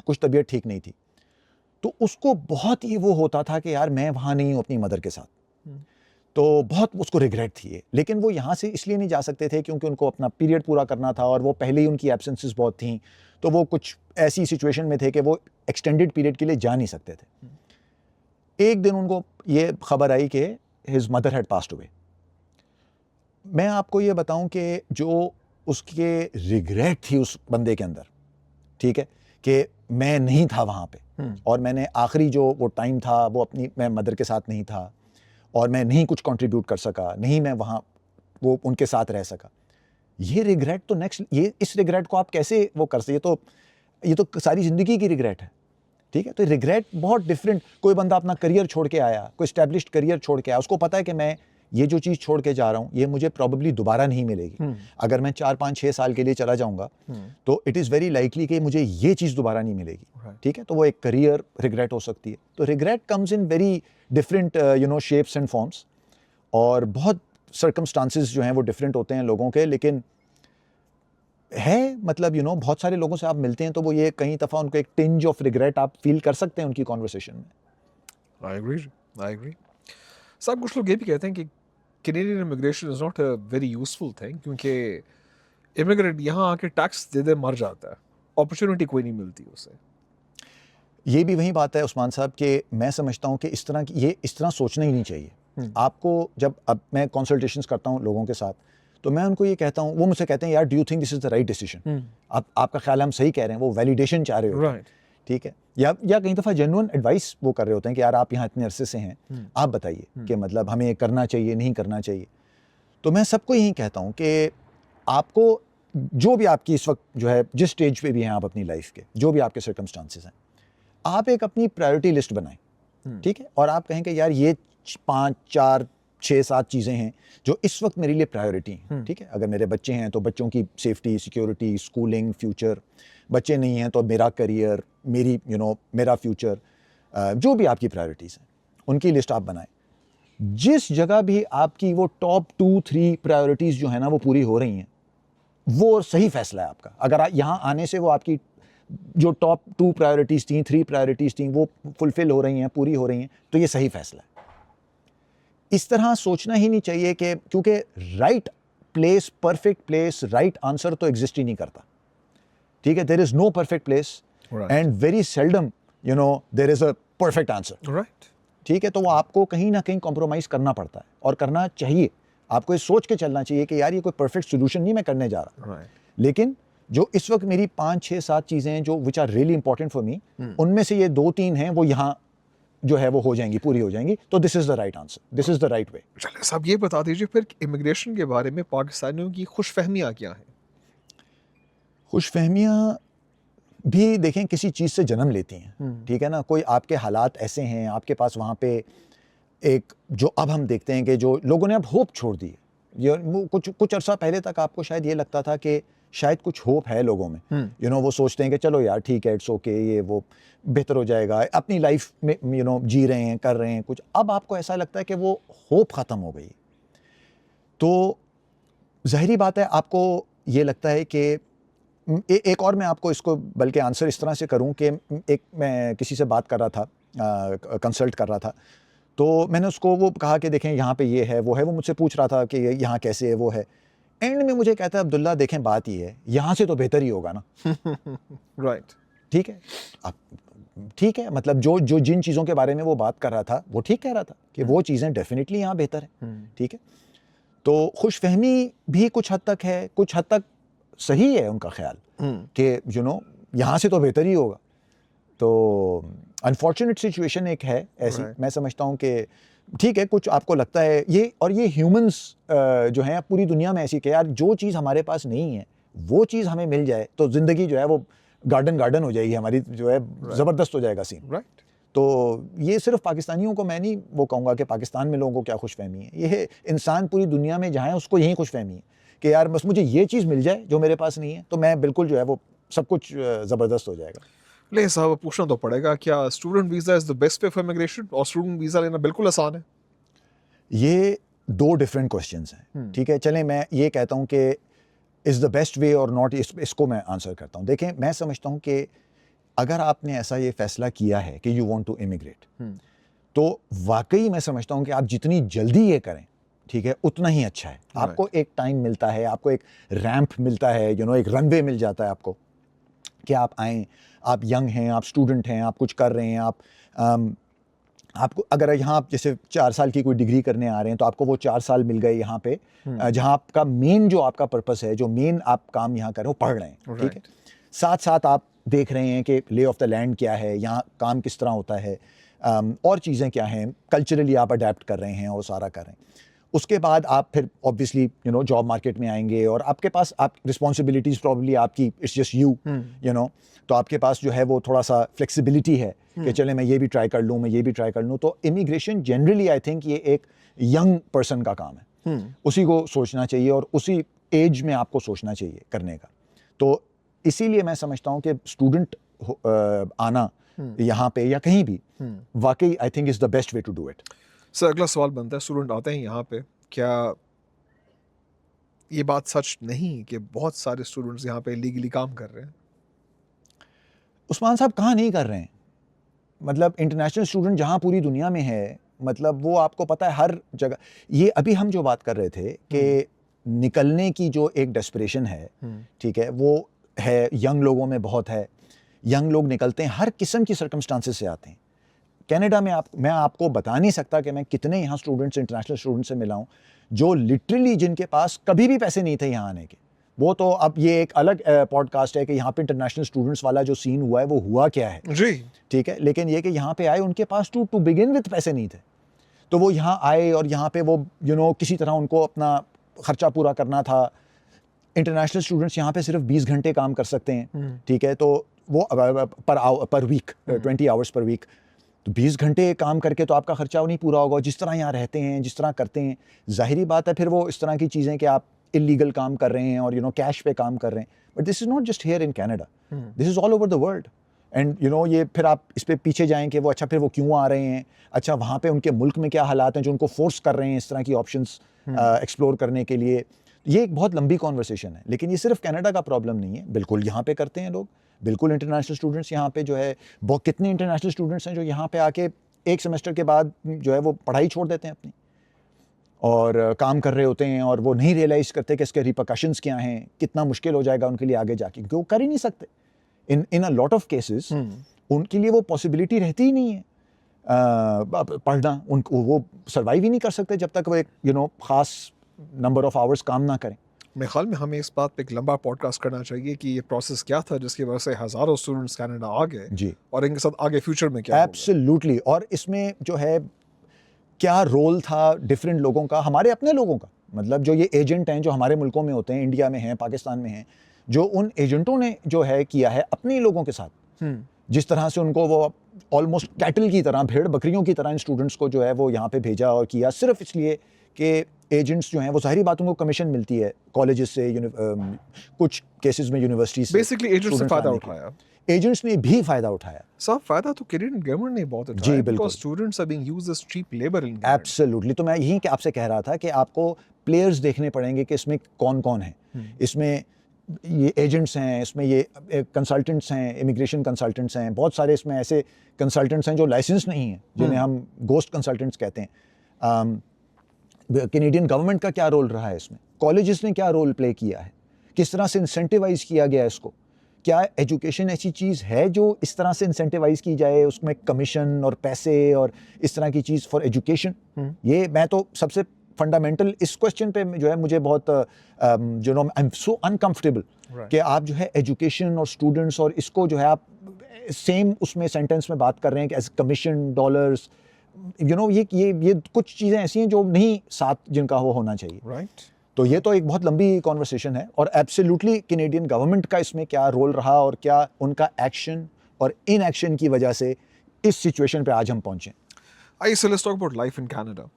कुछ तबीयत ठीक नहीं थी, तो उसको बहुत ही वो होता था कि यार मैं वहाँ नहीं हूँ अपनी मदर के साथ, तो बहुत उसको रिग्रेट थी। लेकिन वो यहाँ से इसलिए नहीं जा सकते थे क्योंकि उनको अपना पीरियड पूरा करना था और वो पहले ही उनकी एब्सेंसेस बहुत थीं, तो वो कुछ ऐसी सिचुएशन में थे कि वो एक्सटेंडेड पीरियड के लिए जा नहीं सकते थे। एक दिन उनको ये खबर आई कि his mother had passed away. मैं आपको ये बताऊं कि जो उसके रिग्रेट थी उस बंदे के अंदर, ठीक है, कि मैं नहीं था वहाँ पे और मैंने आखिरी जो वो टाइम था वो मैं मदर के साथ नहीं था और मैं नहीं कुछ कंट्रीब्यूट कर सका, नहीं मैं वहाँ वो उनके साथ रह सका। ये रिग्रेट तो इस रिग्रेट को आप कैसे वो कर सकते, ये तो सारी ज़िंदगी की रिग्रेट है, ठीक है। तो रिग्रेट बहुत डिफरेंट। कोई बंदा अपना करियर छोड़ के आया, कोई एस्टैब्लिश्ड करियर छोड़ के आया, उसको पता है कि मैं ये जो चीज़ छोड़ के जा रहा हूँ ये मुझे प्रॉबेबली दोबारा नहीं मिलेगी। अगर मैं 4-5-6 साल के लिए चला जाऊँगा तो इट इज़ वेरी लाइकली कि मुझे ये चीज़ दोबारा नहीं मिलेगी, ठीक है। तो वो एक करियर रिग्रेट हो सकती है। तो regret comes in very different shapes and forms, और बहुत सर्कमस्टांसेस जो हैं वो डिफरेंट होते हैं लोगों के, लेकिन है मतलब बहुत सारे लोगों से आप मिलते हैं तो वो ये कई दफ़ा उनको एक टिंज ऑफ रिग्रेट आप फील कर सकते हैं उनकी कॉन्वर्सेशन में। I agree. साहब कुछ लोग ये भी कहते हैं कि Canadian immigration is not a very useful thing, क्योंकि इमिग्रेंट यहाँ आके टैक्स दे दे मर जाता है, अपॉर्चुनिटी कोई नहीं मिलती उसे। ये भी वही बात है उस्मान साहब कि मैं समझता हूँ कि इस तरह सोचना ही नहीं चाहिए। आपको जब अब मैं कंसल्टेशंस करता हूँ लोगों के साथ, तो मैं उनको ये कहता हूँ, वो मुझसे कहते हैं यार do you think this is the right decision, आपका ख्याल हम सही कह रहे हैं, वो वैलिडेशन चाह रहे होते हैं, ठीक है, या कई दफ़ा जेन्युइन एडवाइस वो कर रहे होते हैं कि यार आप यहाँ इतने अरसे से हैं, आप बताइए कि मतलब हमें करना चाहिए नहीं करना चाहिए। तो मैं सबको यही कहता हूँ कि आपको जो भी आपकी इस वक्त जो है जिस स्टेज पे भी हैं आप अपनी लाइफ के, जो भी आपके सर्कमस्टांसेस हैं, आप एक अपनी प्रायोरिटी लिस्ट बनाएं, ठीक है, और आप कहें कि यार ये 5, 4, 6, 7 चीज़ें हैं जो इस वक्त मेरे लिए प्रायोरिटी हैं, ठीक है। अगर मेरे बच्चे हैं तो बच्चों की सेफ्टी, सिक्योरिटी, स्कूलिंग, फ्यूचर, बच्चे नहीं हैं तो मेरा करियर, मेरी मेरा फ्यूचर, जो भी आपकी प्रायोरिटीज़ हैं उनकी लिस्ट आप बनाएं। जिस जगह भी आपकी वो टॉप 2-3 प्रायोरिटीज़ जो है ना वो पूरी हो रही हैं, वो सही फैसला है आपका। अगर यहाँ आने से वो आपकी जो टॉप 2 प्रायोरिटीज़ थी, 3 प्रायोरिटीज़ थी, वो फुलफिल हो रही हैं, पूरी हो रही हैं, तो ये सही फैसला है। इस तरह सोचना ही नहीं चाहिए कि क्योंकि right place, perfect place, right answer तो एग्जिस्ट ही नहीं करता, ठीक है। There is no perfect place and very seldom there is a perfect answer, right, ठीक है। तो वो आपको कहीं ना कहीं कॉम्प्रोमाइज़ करना पड़ता है और करना चाहिए। आपको ये सोच के चलना चाहिए कि यार ये कोई परफेक्ट सोल्यूशन नहीं मैं करने जा रहा, लेकिन जो इस वक्त मेरी 5, 6, 7 चीज़ें हैं जो which are really important for me, उनमें से ये 2-3 हैं वो यहाँ जो है वो हो जाएंगी, पूरी हो जाएंगी, तो this is the right answer, this is the right way. चलिए साहब ये बता दीजिए फिर इमिग्रेशन के बारे में पाकिस्तानियों की खुशफहमियाँ क्या हैं? खुशफहमियाँ भी देखें किसी चीज़ से जन्म लेती हैं, ठीक है ना। कोई आपके हालात ऐसे हैं, आपके पास वहाँ पे एक जो अब हम देखते हैं कि जो लोगों ने अब होप छोड़ दी है। ये कुछ अरसा पहले तक आपको शायद ये लगता था कि शायद कुछ होप है लोगों में, यू नो, वो सोचते हैं कि चलो यार ठीक है, इट्स ओके, ये वो बेहतर हो जाएगा, अपनी लाइफ में यू नो जी रहे हैं, कर रहे हैं कुछ। अब आपको ऐसा लगता है कि वो होप ख़त्म हो गई। तो ज़ाहिरी बात है आपको ये लगता है कि एक और मैं आपको इसको बल्कि आंसर इस तरह से करूं कि एक मैं किसी से बात कर रहा था, कंसल्ट कर रहा था, तो मैंने उसको वो कहा कि देखें यहाँ पे ये है वो है, वो मुझसे पूछ रहा था कि यहाँ कैसे है वो है। एंड में मुझे कहता है अब्दुल्ला देखें बात ये है, यहाँ से तो बेहतर ही होगा ना। राइट, ठीक है, अब ठीक है, मतलब जो जो जिन चीज़ों के बारे में वो बात कर रहा था वो ठीक कह रहा था कि वो चीज़ें डेफिनेटली यहाँ बेहतर है। ठीक है, तो खुशफहमी भी कुछ हद तक है, कुछ हद तक सही है उनका ख्याल कि यू नो यहाँ से तो बेहतर ही होगा। तो अनफॉर्चुनेट सिचुएशन एक है ऐसी, मैं समझता हूँ कि ठीक है, कुछ आपको लगता है ये, और ये ह्यूमंस जो हैं पूरी दुनिया में ऐसी कि यार जो चीज़ हमारे पास नहीं है वो चीज़ हमें मिल जाए तो ज़िंदगी जो है वो गार्डन हो जाएगी हमारी, जो है ज़बरदस्त हो जाएगा सीन। राइट। तो ये सिर्फ पाकिस्तानियों को मैं नहीं वो कहूँगा कि पाकिस्तान में लोगों को क्या खुशफहमी है, ये इंसान पूरी दुनिया में जहाँ है उसको यही खुशफहमी है कि यार बस मुझे ये चीज़ मिल जाए जो मेरे पास नहीं है तो मैं बिल्कुल जो है वो सब कुछ ज़बरदस्त हो जाएगा। ले साहब, पूछना तो पड़ेगा, क्या student visa is the best way for immigration, और स्टूडेंट वीज़ा लेना बिल्कुल आसान है? ये दो डिफरेंट क्वेश्चंस हैं। ठीक है, चलें मैं ये कहता हूँ कि इज़ द बेस्ट वे और नॉट, इसको मैं आंसर करता हूँ। देखें, मैं समझता हूँ कि अगर आपने ऐसा ये फैसला किया है कि यू वांट टू इमिग्रेट, तो वाकई मैं समझता हूँ कि आप जितनी जल्दी ये करें, ठीक है, उतना ही अच्छा है। आपको एक टाइम मिलता है, आपको एक रैंप मिलता है, यू नो, एक रनवे मिल जाता है आपको कि आप आएँ, आप यंग हैं, आप स्टूडेंट हैं, आप कुछ कर रहे हैं, आपको अगर यहाँ आप जैसे 4 साल की कोई डिग्री करने आ रहे हैं तो आपको वो 4 साल मिल गए यहाँ पे, जहाँ आपका मेन जो आपका पर्पस है, जो मेन आप काम यहाँ कर रहे हो, पढ़ रहे हैं। ठीक है, साथ साथ आप देख रहे हैं कि ले ऑफ द लैंड क्या है, यहाँ काम किस तरह होता है, और चीज़ें क्या हैं, कल्चरली आप अडेप्ट कर रहे हैं और सारा कर रहे हैं। उसके बाद आप फिर obviously you know job market में आएंगे और आपके पास आप रिस्पॉन्सिबिलिटीज़ प्रॉब्ली आपकी, इट्स जस्ट यू नो, तो आपके पास जो है वो थोड़ा सा फ्लेक्सिबिलिटी है कि चले मैं ये भी ट्राई कर लूँ, मैं ये भी ट्राई कर लूँ। तो इमिग्रेशन जनरली आई थिंक ये एक यंग पर्सन का काम है, उसी को सोचना चाहिए और उसी एज में आपको सोचना चाहिए करने का। तो इसीलिए मैं समझता हूँ कि स्टूडेंट आना यहाँ पे या कहीं भी वाकई I think is the best way to do it. Sir, अगला सवाल बनता है, स्टूडेंट आते हैं यहाँ पे, क्या ये बात सच नहीं कि बहुत सारे स्टूडेंट्स यहाँ पे लीगली काम कर रहे हैं? उस्मान साहब कहाँ नहीं कर रहे हैं, मतलब इंटरनेशनल स्टूडेंट जहाँ पूरी दुनिया में है, मतलब वो आपको पता है हर जगह। ये अभी हम जो बात कर रहे थे कि निकलने की जो एक डेस्परेशन है, ठीक है, वो है यंग लोगों में बहुत है। यंग लोग निकलते हैं, हर किस्म की सर्कमस्टांसेस से आते हैं। कनाडा में मैं आपको बता नहीं सकता कि मैं कितने यहाँ स्टूडेंट्स, इंटरनेशनल स्टूडेंट्स से मिला हूँ जो लिटरली जिनके पास कभी भी पैसे नहीं थे यहाँ आने के। वो तो अब ये एक अलग पॉडकास्ट है कि यहाँ पे इंटरनेशनल स्टूडेंट्स वाला जो सीन हुआ है वो हुआ क्या है जी, ठीक है, लेकिन ये कि यहाँ पे आए, उनके पास टू बिगिन विद पैसे नहीं थे, तो वो यहाँ आए और यहाँ पे वो यू नो किसी तरह उनको अपना खर्चा पूरा करना था। इंटरनेशनल स्टूडेंट्स यहाँ पे सिर्फ 20 घंटे काम कर सकते हैं, ठीक है, तो वो पर वीक 20 आवर्स पर वीक, तो 20 घंटे काम करके तो आपका खर्चा नहीं पूरा होगा। जिस तरह यहाँ रहते हैं, जिस तरह करते हैं, जाहिरी बात है फिर वो इस तरह की चीज़ें कि आप इलीगल काम कर रहे हैं और यू नो कैश पे काम कर रहे हैं। But this is not just here in Canada, this is all over the world. And you know ये फिर आप इस पे पीछे जाएं कि वो अच्छा फिर वो क्यों आ रहे हैं, अच्छा वहाँ पे उनके मुल्क में क्या हालात हैं जो उनको फोर्स कर रहे हैं इस तरह की ऑप्शंस एक्सप्लोर करने के लिए। ये एक बहुत लंबी कॉन्वर्सेशन है, लेकिन ये सिर्फ कनाडा का प्रॉब्लम नहीं है, बिल्कुल यहाँ पे करते हैं लोग, बिल्कुल इंटरनेशनल स्टूडेंट्स यहाँ पे जो है, बहुत कितने इंटरनेशनल स्टूडेंट्स हैं जो यहाँ पे आके एक सेमेस्टर के बाद जो है वो पढ़ाई छोड़ देते हैं अपनी और काम कर रहे होते हैं और वो नहीं रियलाइज़ करते कि इसके रिपरकशंस क्या हैं, कितना मुश्किल हो जाएगा उनके लिए आगे जाके, क्योंकि वो कर ही नहीं सकते। इन अ लॉट ऑफ केसेस उनके लिए वो पॉसिबिलिटी रहती ही नहीं है पढ़ना, उनको वो सर्वाइव ही नहीं कर सकते जब तक वो एक यू नो ख़ास नंबर ऑफ आवर्स काम ना करें। मेरे ख्याल में हमें इस बात पे एक लंबा पॉडकास्ट करना चाहिए कि ये प्रोसेस क्या था जिसकी वजह से हज़ारों स्टूडेंट्स कनाडा आ गए जी, और इनके साथ आगे फ्यूचर में क्या होगा। एब्सोल्युटली। और इसमें जो है क्या रोल था डिफरेंट लोगों का, हमारे अपने लोगों का, मतलब जो ये एजेंट हैं जो हमारे मुल्कों में होते हैं, इंडिया में हैं, पाकिस्तान में हैं, जो उन एजेंटों ने जो है किया है अपने लोगों के साथ, जिस तरह से उनको वो ऑलमोस्ट कैटल की तरह, भेड़ बकरियों की तरह इन स्टूडेंट्स को जो है वो यहाँ पे भेजा और किया, सिर्फ इसलिए कि एजेंट्स जो हैं वो जाहिर बात उनको कमीशन मिलती है कॉलेजेस से, कुछ केसेस में यूनिवर्सिटी से। बेसिकली एजेंट्स से फायदा उठाया, एजेंट्स ने भी फायदा उठाया। सब फायदा तो कैनेडियन गवर्नमेंट ने बहुत उठाया, because students are being used as cheap labour in Canada. Absolutely. तो मैं यही कि आपसे कह रहा था कि आपको प्लेयर्स देखने पड़ेंगे कि इसमें कौन-कौन है। इसमें ये एजेंट्स हैं, इसमें ये कंसल्टेंट्स हैं, इमिग्रेशन कंसल्टेंट्स हैं, बहुत सारे इसमें ऐसे कंसल्टेंट्स हैं जो लाइसेंस नहीं हैं, जिन्हें हम गोस्ट कंसल्टेंट्स कहते हैं। कैनेडियन गवर्नमेंट का क्या रोल रहा है इसमें? कॉलेजेस ने क्या रोल प्ले किया है? किस तरह से इंसेंटिवाइज किया गया है इसको? क्या एजुकेशन ऐसी चीज़ है जो इस तरह से इंसेंटिवाइज की जाए, उसमें कमीशन और पैसे और इस तरह की चीज़ फॉर एजुकेशन? ये मैं तो सबसे फंडामेंटल इस क्वेश्चन पे जो है मुझे बहुत जो no I am so uncomfortable कि आप जो है एजुकेशन और स्टूडेंट्स और इसको जो है आप सेम उसमें सेंटेंस में बात कर रहे हैं कि as commission dollars, you know, ये कुछ चीज़ें ऐसी हैं जो नहीं साथ जिनका वो होना चाहिए। राइट। तो ये तो एक बहुत लंबी कॉन्वर्सेशन है और एब्सोल्युटली कैनेडियन गवर्नमेंट का इसमें क्या रोल रहा और क्या उनका एक्शन और इनएक्शन की वजह से इस सिचुएशन पे आज हम पहुंचे। आइए so let's talk about life in Canada.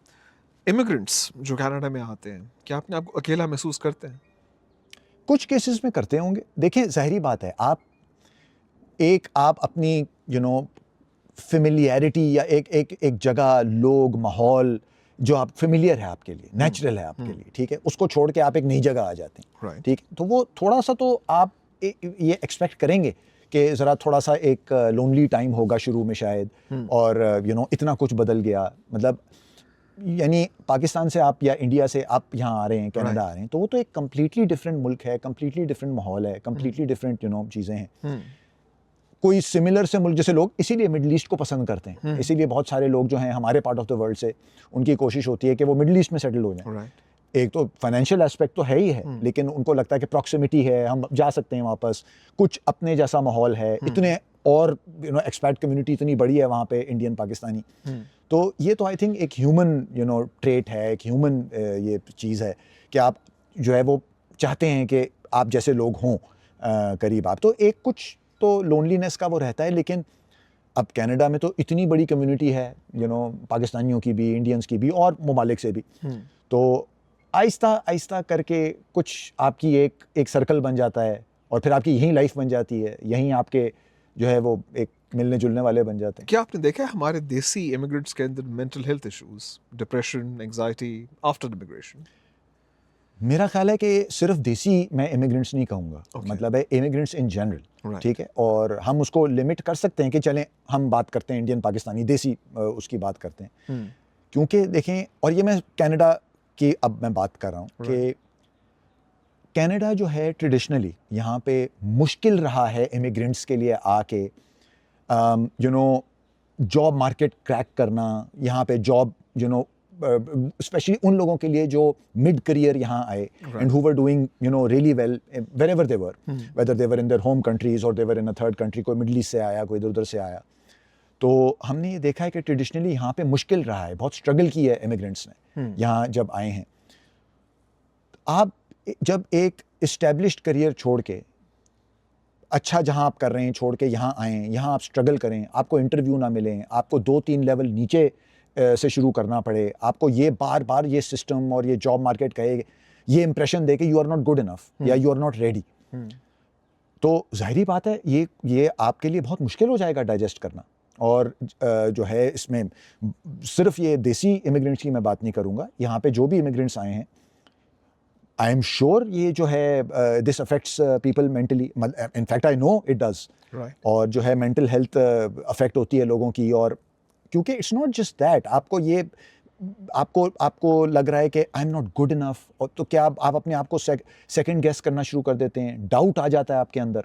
Immigrants जो कनाडा में आते हैं, क्या अपने आप को अकेला महसूस करते हैं? कुछ केसेस में करते होंगे। देखें, जाहिर बात है, आप अपनी यू नो फेमिलियरिटी या एक जगह, लोग, माहौल जो आप फेमिलियर है आपके लिए, नेचुरल है आपके लिए, ठीक है, उसको छोड़ के आप एक नई जगह आ जाते हैं। Right. ठीक, तो वो थोड़ा सा तो आप ये एक्सपेक्ट करेंगे कि ज़रा थोड़ा सा एक लोनली टाइम होगा शुरू में शायद, और यू नो इतना कुछ बदल गया, मतलब यानी पाकिस्तान से आप या इंडिया से आप यहाँ आ रहे हैं, कनाडा आ रहे हैं, तो वो तो एक कम्प्लीटली डिफरेंट मुल्क है, कम्प्लीटली डिफरेंट माहौल है, कम्प्लीटली डिफरेंट यू नो चीज़ें हैं। कोई सिमिलर से मुल्क, जैसे लोग इसीलिए मिडिल ईस्ट को पसंद करते हैं, इसीलिए बहुत सारे लोग जो हैं हमारे पार्ट ऑफ द वर्ल्ड से, उनकी कोशिश होती है कि वो मिडिल ईस्ट में सेटल हो जाएं। Right. एक तो फाइनेंशियल एस्पेक्ट तो है ही है, लेकिन उनको लगता है कि प्रॉक्सिमिटी है, हम जा सकते हैं वापस, कुछ अपने जैसा माहौल है, इतने और यू नो एक्सपैट कम्युनिटी इतनी बड़ी है वहाँ पे, इंडियन पाकिस्तानी। तो ये तो आई थिंक एक ह्यूमन यू नो ट्रेट है, एक ह्यूमन ये चीज़ है कि आप जो है वो चाहते हैं कि आप जैसे लोग हों करीब आप, तो एक कुछ तो लोनलीनेस का वो रहता है। लेकिन अब कनाडा में तो इतनी बड़ी कम्युनिटी है, यू नो, पाकिस्तानियों की भी, इंडियंस की भी और ममालिक से भी, तो आहिस्ता आहिस्ता करके कुछ आपकी एक सर्कल बन जाता है और फिर आपकी यहीं लाइफ बन जाती है, यहीं आपके जो है वो एक मिलने जुलने वाले बन जाते हैं। क्या आपने देखा है हमारे देसी इमिग्रेंट्स के अंदर mental health issues, depression, anxiety after immigration? मेरा ख्याल है कि सिर्फ देसी मैं इमिग्रेंट्स नहीं कहूँगा, मतलब है इमिग्रेंट्स इन जनरल, ठीक है, और हम उसको लिमिट कर सकते हैं कि चलें हम बात करते हैं इंडियन पाकिस्तानी देसी उसकी बात करते हैं, क्योंकि देखें, और ये मैं कनाडा की अब मैं बात कर रहा हूँ कि कनाडा जो है ट्रेडिशनली यहाँ पे मुश्किल रहा है इमिग्रेंट्स के लिए आके you know job market crack करना, यहाँ पे जॉब यू नो स्पेशली उन लोगों के लिए जो मिड करियर यहाँ आए and who were doing you know really well wherever they were, whether they were in their home countries और दे वर इन अ थर्ड कंट्री, कोई मिडल ईस्ट से आया, कोई इधर उधर से आया। तो हमने ये देखा है कि ट्रेडिशनली यहाँ पे मुश्किल रहा है, बहुत स्ट्रगल की है इमिग्रेंट्स ने यहाँ जब आए हैं। आप जब एक इस्टेब्लिश्ड करियर छोड़ के, अच्छा जहाँ आप कर रहे हैं छोड़ के यहाँ आएँ, यहाँ आप स्ट्रगल करें, आपको इंटरव्यू ना मिलें, आपको 2-3 लेवल नीचे से शुरू करना पड़े, आपको ये बार बार ये सिस्टम और ये जॉब मार्केट कहे, ये इंप्रेशन दे कि you are not good enough या यू आर नॉट रेडी, तो जाहिर बात है ये आपके लिए बहुत मुश्किल हो जाएगा डाइजेस्ट करना। और जो है इसमें सिर्फ ये देसी इमिग्रेंट्स की मैं बात नहीं करूँगा, यहाँ पे जो भी इमिग्रेंट्स आए हैं, आई एम श्योर ये जो है this affects people mentally, in fact I know it does, और जो है मेंटल हेल्थ अफेक्ट होती है लोगों की। और क्योंकि इट्स नॉट जस्ट दैट, आपको लग रहा है कि I am not good enough, और तो क्या आप अपने आप को सेकंड गेस करना शुरू कर देते हैं, डाउट आ जाता है आपके अंदर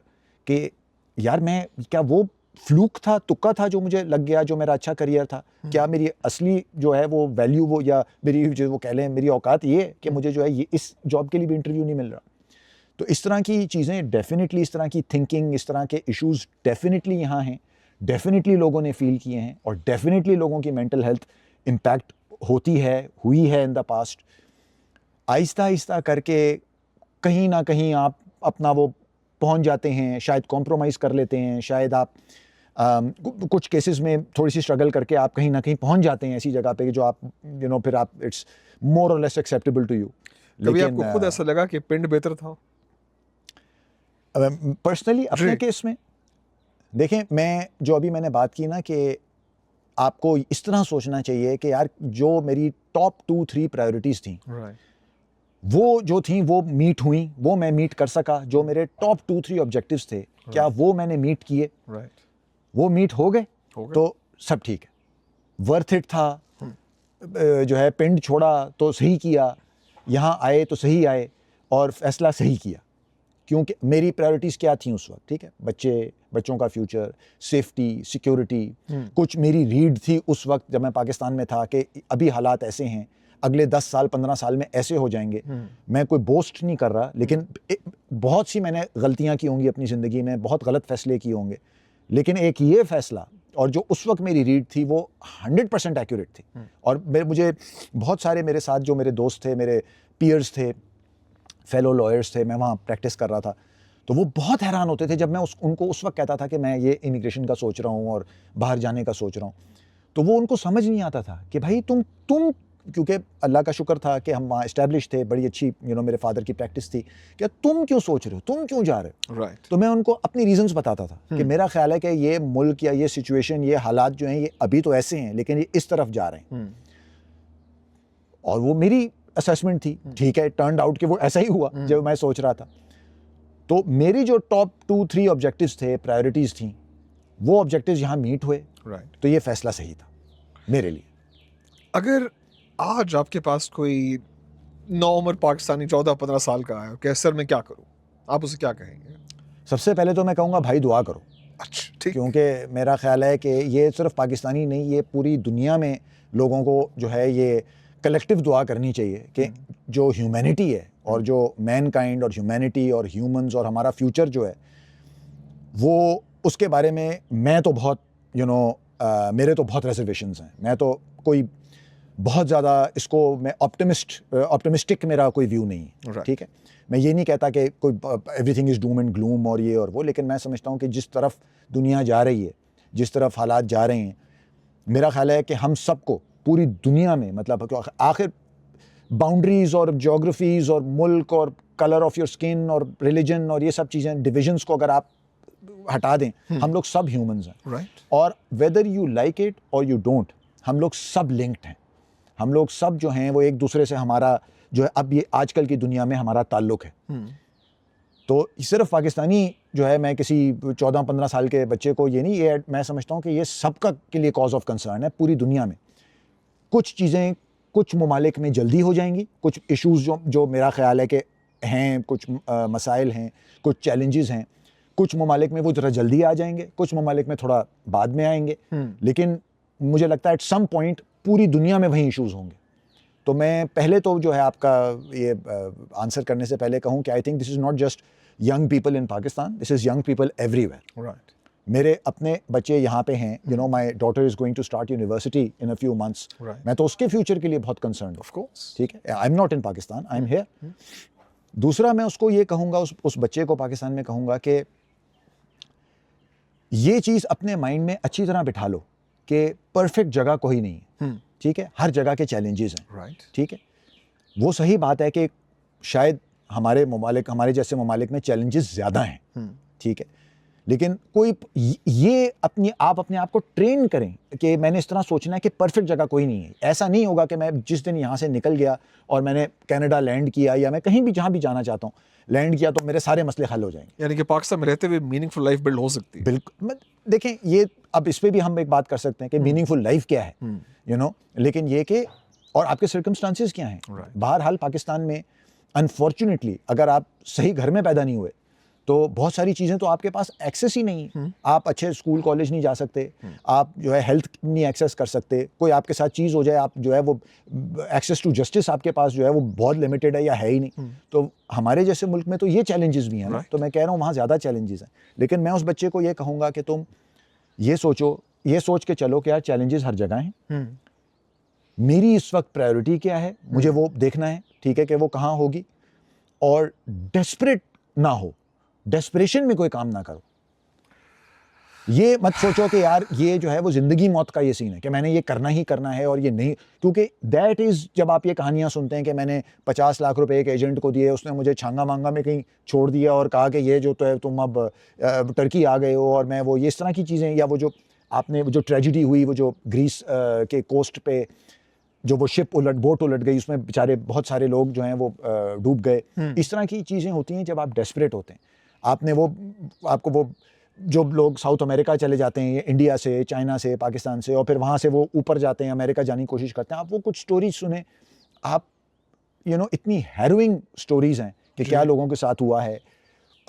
कि यार मैं क्या वो फ्लूक था, तुक्का था जो मुझे लग गया, जो मेरा अच्छा करियर था, क्या मेरी असली जो है वो वैल्यू वो, या मेरी जो वो कह लें मेरी औकात ये कि मुझे जो है ये इस जॉब के लिए भी इंटरव्यू नहीं मिल रहा। तो इस तरह की चीज़ें डेफिनेटली, इस तरह की थिंकिंग, इस तरह के इश्यूज डेफिनेटली यहाँ हैं, डेफिनेटली लोगों ने फील किए हैं, और डेफिनेटली लोगों की मेंटल हेल्थ इम्पैक्ट होती है, हुई है in the past. Aahista Aahista करके कहीं ना कहीं आप अपना वो पहुंच जाते हैं, शायद कॉम्प्रोमाइज़ कर लेते हैं, शायद आप कुछ केसेस में थोड़ी सी स्ट्रगल करके आप कहीं ना कहीं पहुंच जाते हैं ऐसी जगह पे कि जो आप फिर आप इट्स मोर और लेस एक्सेप्टेबल टू यू। कभी आपको खुद ऐसा लगा कि पिंड बेहतर था? पर्सनली अपने केस में देखें, मैं जो अभी मैंने बात की ना कि आपको इस तरह सोचना चाहिए कि यार जो मेरी टॉप 2-3 प्रायोरिटीज़ थी वो जो थी वो मीट हुई, वो मैं मीट कर सका। जो मेरे टॉप 2-3 ऑब्जेक्टिव्स थे क्या वो मैंने मीट किए? वो मीट हो गए तो सब ठीक है, वर्थ इट था। जो है पिंड छोड़ा तो सही किया, यहाँ आए तो सही आए और फैसला सही किया, क्योंकि मेरी प्रायोरिटीज़ क्या थी उस वक्त, ठीक है, बच्चों का फ्यूचर, सेफ्टी, सिक्योरिटी। कुछ मेरी रीड थी उस वक्त जब मैं पाकिस्तान में था कि अभी हालात ऐसे हैं, अगले 10 साल 15 साल में ऐसे हो जाएंगे। मैं कोई बोस्ट नहीं कर रहा, लेकिन बहुत सी मैंने गलतियां की होंगी अपनी ज़िंदगी में, बहुत गलत फैसले किए होंगे, लेकिन एक ये फैसला और जो उस वक्त मेरी रीड थी वो 100% एक्यूरेट थी। और मुझे बहुत सारे मेरे साथ जो मेरे दोस्त थे, मेरे पीयर्स थे, फेलो लॉयर्स थे, मैं वहाँ प्रैक्टिस कर रहा था, तो वो बहुत हैरान होते थे जब मैं उनको उस वक्त कहता था कि मैं ये इमिग्रेशन का सोच रहा हूँ और बाहर जाने का सोच रहा हूँ। तो वो उनको समझ नहीं आता था कि भाई तुम क्योंकि अल्लाह का शुक्र था कि हम वहाँ इस्टेब्लिश थे, बड़ी अच्छी मेरे फादर की प्रैक्टिस थी, क्या तुम क्यों सोच रहे हो, तुम क्यों जा रहे हो? तो मैं उनको अपनी रीजंस बताता था कि मेरा ख्याल है कि ये मुल्क या ये सिचुएशन, ये हालात जो हैं ये अभी तो ऐसे हैं, लेकिन ये इस तरफ जा रहे हैं। और वो मेरी असेसमेंट थी, ठीक है, टर्न्ड आउट कि वो ऐसा ही हुआ जब मैं सोच रहा था। तो मेरी जो टॉप 2-3 ऑब्जेक्टिव्स थे, प्रायोरिटीज़ थी, वो ऑब्जेक्टिव्स यहाँ मीट हुए, तो ये फैसला सही था मेरे लिए। अगर आज आपके पास कोई नौउम्र पाकिस्तानी 14-15 साल का है, क्या सर मैं क्या करूं, आप उसे क्या कहेंगे? सबसे पहले तो मैं कहूँगा भाई दुआ करो। अच्छा, ठीक। क्योंकि मेरा ख्याल है कि ये सिर्फ पाकिस्तानी नहीं, ये पूरी दुनिया में लोगों को जो है ये कलेक्टिव दुआ करनी चाहिए कि जो ह्यूमैनिटी है और जो मैन काइंड और ह्यूमैनिटी और ह्यूमंस और हमारा फ्यूचर जो है वो, उसके बारे में मैं तो बहुत मेरे तो बहुत रिजर्वेशंस हैं। मैं तो कोई बहुत ज़्यादा इसको मैं ऑप्टिमिस्टिक मेरा कोई व्यू नहीं है, ठीक है। मैं ये नहीं कहता कि कोई everything is Doom and gloom और ये और वो, लेकिन मैं समझता हूँ कि जिस तरफ दुनिया जा रही है, जिस तरफ हालात जा रहे हैं, मेरा ख्याल है कि हम सबको पूरी दुनिया में, मतलब आखिर बाउंड्रीज़ और ज्योग्राफीज़ और मुल्क और कलर ऑफ योर स्किन और रिलीजन और ये सब चीज़ें, डिविजन्स को अगर आप हटा दें, हम लोग सब ह्यूमंस हैं। और वेदर यू लाइक इट और यू डोंट, हम लोग सब लिंक्ड हैं। हम लोग सब जो हैं वो एक दूसरे से, हमारा जो है अब ये आजकल की दुनिया में हमारा ताल्लुक है। तो सिर्फ पाकिस्तानी जो है, मैं किसी 14-15 साल के बच्चे को ये नहीं, ये मैं समझता हूँ कि ये सबका के लिए कॉज ऑफ कंसर्न है पूरी दुनिया में। कुछ चीज़ें कुछ ममालिक में जल्दी हो जाएंगी, कुछ इश्यूज़ जो मेरा ख्याल है कि हैं, कुछ मसाइल हैं, कुछ चैलेंजेस हैं, कुछ ममालिक में वो ज़रा जल्दी आ जाएंगे, कुछ ममालिक में थोड़ा बाद में आएंगे। लेकिन मुझे लगता है एट सम पॉइंट पूरी दुनिया में वही इश्यूज़ होंगे। तो मैं पहले तो जो है आपका ये आंसर करने से पहले कहूँ कि I think this is not just young people in Pakistan, this is young people everywhere. मेरे अपने बच्चे यहाँ पे हैं, my daughter is going to start university in a few months. मैं तो उसके फ्यूचर के लिए बहुत कंसर्न हूँ, ठीक है। I am not in Pakistan, I am here. दूसरा मैं उसको ये कहूँगा, उस बच्चे को पाकिस्तान में कहूँगा कि ये चीज़ अपने माइंड में अच्छी तरह बिठा लो कि परफेक्ट जगह कोई नहीं है, ठीक है, हर जगह के चैलेंजेस हैं, ठीक है। वो सही बात है कि शायद हमारे जैसे ममालिक में चैलेंजेस ज़्यादा हैं, ठीक है, लेकिन कोई ये अपने आप को ट्रेन करें कि मैंने इस तरह सोचना है कि परफेक्ट जगह कोई नहीं है। ऐसा नहीं होगा कि मैं जिस दिन यहाँ से निकल गया और मैंने कनाडा लैंड किया या मैं कहीं भी जहाँ भी जाना चाहता हूँ लैंड किया तो मेरे सारे मसले हल हो जाएंगे। यानी कि पाकिस्तान में रहते हुए मीनिंगफुल लाइफ बिल्ड हो सकती है। बिल्कुल। देखें, ये अब इस पर भी हम एक बात कर सकते हैं कि मीनिंगफुल लाइफ क्या है, लेकिन ये कि और आपके सर्कमस्टांसेस क्या हैं। बहरहाल पाकिस्तान में अनफॉर्चुनेटली अगर आप सही घर में पैदा नहीं हुए तो बहुत सारी चीज़ें तो आपके पास एक्सेस ही नहीं है। आप अच्छे स्कूल कॉलेज नहीं जा सकते, आप जो है हेल्थ नहीं एक्सेस कर सकते, कोई आपके साथ चीज़ हो जाए, आप जो है वो एक्सेस टू जस्टिस आपके पास जो है वो बहुत लिमिटेड है या है ही नहीं। तो हमारे जैसे मुल्क में तो ये चैलेंजेस भी हैं ना, तो मैं कह रहा हूँ वहाँ ज़्यादा चैलेंजेस हैं। लेकिन मैं उस बच्चे को ये कहूँगा कि तुम ये सोच के चलो कि यार चैलेंजेस हर जगह हैं, मेरी इस वक्त प्रायोरिटी क्या है, मुझे वो देखना है, ठीक है, कि वो कहाँ होगी, और डेस्परेट ना हो, डेस्परेशन में कोई काम ना करो। ये मत सोचो कि यार ये जो है वो ज़िंदगी मौत का ये सीन है कि मैंने ये करना ही करना है और ये नहीं, क्योंकि दैट इज़, जब आप ये कहानियाँ सुनते हैं कि मैंने 50 लाख रुपए एक एजेंट को दिए, उसने मुझे छांगा मांगा में कहीं छोड़ दिया और कहा कि ये जो तो है तुम अब टर्की आ गए हो और मैं वो, ये इस तरह की चीज़ें, या वो जो आपने जो ट्रेजिडी हुई, वो जो ग्रीस के कोस्ट पे जो वो बोट उलट गई, उसमें बेचारे बहुत सारे लोग जो हैं वो डूब गए। इस तरह की चीज़ें होती हैं जब आप डेस्परेट होते हैं। आपने वो, आपको वो जो लोग साउथ अमेरिका चले जाते हैं इंडिया से, चाइना से, पाकिस्तान से, और फिर वहाँ से वो ऊपर जाते हैं, अमेरिका जाने की कोशिश करते हैं, आप वो कुछ स्टोरीज सुने, आप इतनी हैरोइंग स्टोरीज़ हैं कि क्या लोगों के साथ हुआ है,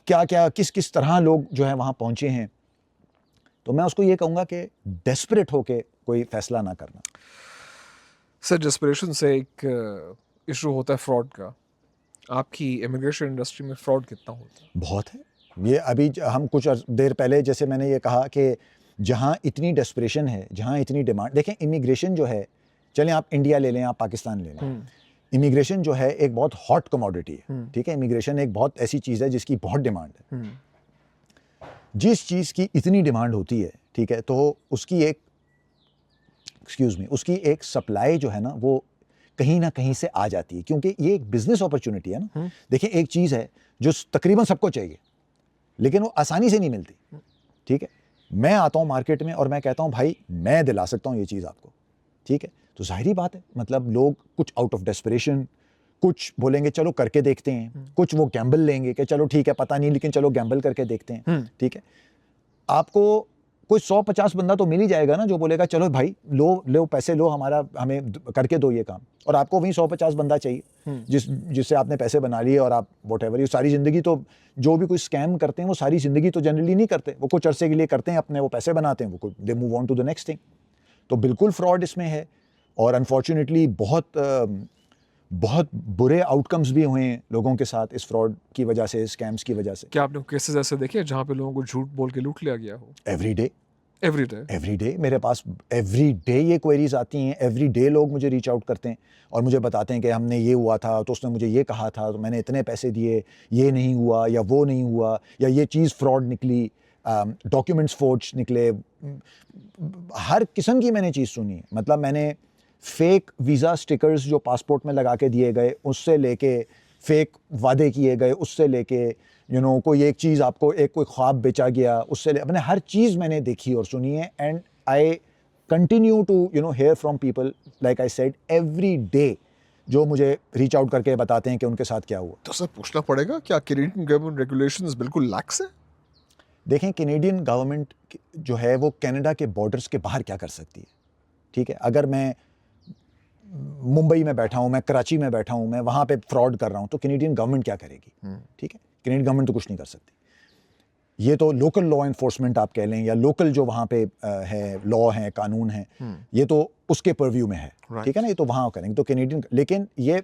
क्या क्या किस किस तरह लोग जो है वहाँ पहुँचे हैं। तो मैं उसको ये कहूँगा कि डेस्परेट होके कोई फैसला ना करना। सर, डेस्परेशन से एक इशू होता है फ्रॉड का। आपकी इमिग्रेशन इंडस्ट्री में फ्रॉड कितना होता है? बहुत है। ये अभी हम कुछ देर पहले जैसे मैंने ये कहा कि जहाँ इतनी डेस्परेशन है, जहाँ इतनी डिमांड, देखें इमिग्रेशन जो है, चलें आप इंडिया ले लें, आप पाकिस्तान ले लें, इमिग्रेशन जो है एक बहुत हॉट कमोडिटी है, ठीक है। इमिग्रेशन एक बहुत ऐसी चीज़ है जिसकी बहुत डिमांड है। जिस चीज़ की इतनी डिमांड होती है, ठीक है, तो उसकी एक सप्लाई जो है ना वो कहीं ना कहीं से आ जाती है, क्योंकि ये एक बिजनेस अपॉर्चुनिटी है ना। देखिए एक चीज़ है जो तकरीबन सबको चाहिए, लेकिन वो आसानी से नहीं मिलती, ठीक है। मैं आता हूँ मार्केट में और मैं कहता हूँ भाई मैं दिला सकता हूँ ये चीज़ आपको, ठीक है। तो जाहिर बात है, मतलब लोग कुछ आउट ऑफ डेस्परेशन, कुछ बोलेंगे चलो करके देखते हैं, कुछ वो गैम्बल लेंगे कि चलो ठीक है पता नहीं लेकिन चलो गैम्बल करके देखते हैं, ठीक है। आपको कोई 100-50 बंदा तो मिल ही जाएगा ना जो बोलेगा चलो भाई लो पैसे लो, हमें करके दो ये काम, और आपको वहीं 100-50 बंदा चाहिए जिससे आपने पैसे बना लिए और आप व्हाटएवर, ये सारी ज़िंदगी तो जो भी कोई स्कैम करते हैं वो सारी ज़िंदगी तो जनरली नहीं करते, वो कुछ अरसे के लिए करते हैं, अपने वो पैसे बनाते हैं, वो they move on to the next thing. तो बिल्कुल फ्रॉड इसमें है, और अनफॉर्चुनेटली बहुत बुरे आउटकम्स भी हुए हैं लोगों के साथ इस फ्रॉड की वजह से, स्कैम्स की वजह से। क्या आपने केसेस ऐसे देखे जहाँ पे लोगों को झूठ बोल के लूट लिया गया हो? एवरी डे मेरे पास एवरी डे ये क्वेरीज आती हैं, एवरी डे लोग मुझे रीच आउट करते हैं और मुझे बताते हैं कि हमने ये हुआ था तो उसने मुझे ये कहा था तो मैंने इतने पैसे दिए, ये नहीं हुआ या वो नहीं हुआ या ये चीज़ फ्रॉड निकली, डॉक्यूमेंट्स फोर्ज निकले, हर किस्म की मैंने चीज़ सुनी है। मतलब मैंने फेक वीज़ा स्टिकर्स जो पासपोर्ट में लगा के दिए गए उससे लेके फेक वादे किए गए उससे लेके कोई एक चीज़ आपको एक कोई ख्वाब बेचा गया उससे मैंने हर चीज़ मैंने देखी और सुनी है। And I continue to hear from people like I said every day जो मुझे रीच आउट करके बताते हैं कि उनके साथ क्या हुआ। तो सर पूछना पड़ेगा, क्या कैनेडियन गवर्नमेंट रेगुलेशंस बिल्कुल लैक्स है? देखें कैनेडियन गवर्नमेंट जो है वो कनाडा के बॉर्डर्स के बाहर क्या कर सकती है, ठीक है। अगर मैं मुंबई में बैठा हूँ, मैं कराची में बैठा हूँ, मैं वहाँ पे फ्रॉड कर रहा हूँ तो कैनेडियन गवर्नमेंट क्या करेगी, ठीक है। कैनेडियन गवर्नमेंट तो कुछ नहीं कर सकती। ये तो लोकल लॉ एनफोर्समेंट आप कह लें या लोकल जो वहाँ पे है लॉ है, कानून है, ये तो उसके परव्यू में है, ठीक है ना, ये तो वहाँ करेंगे तो कैनेडियन। लेकिन ये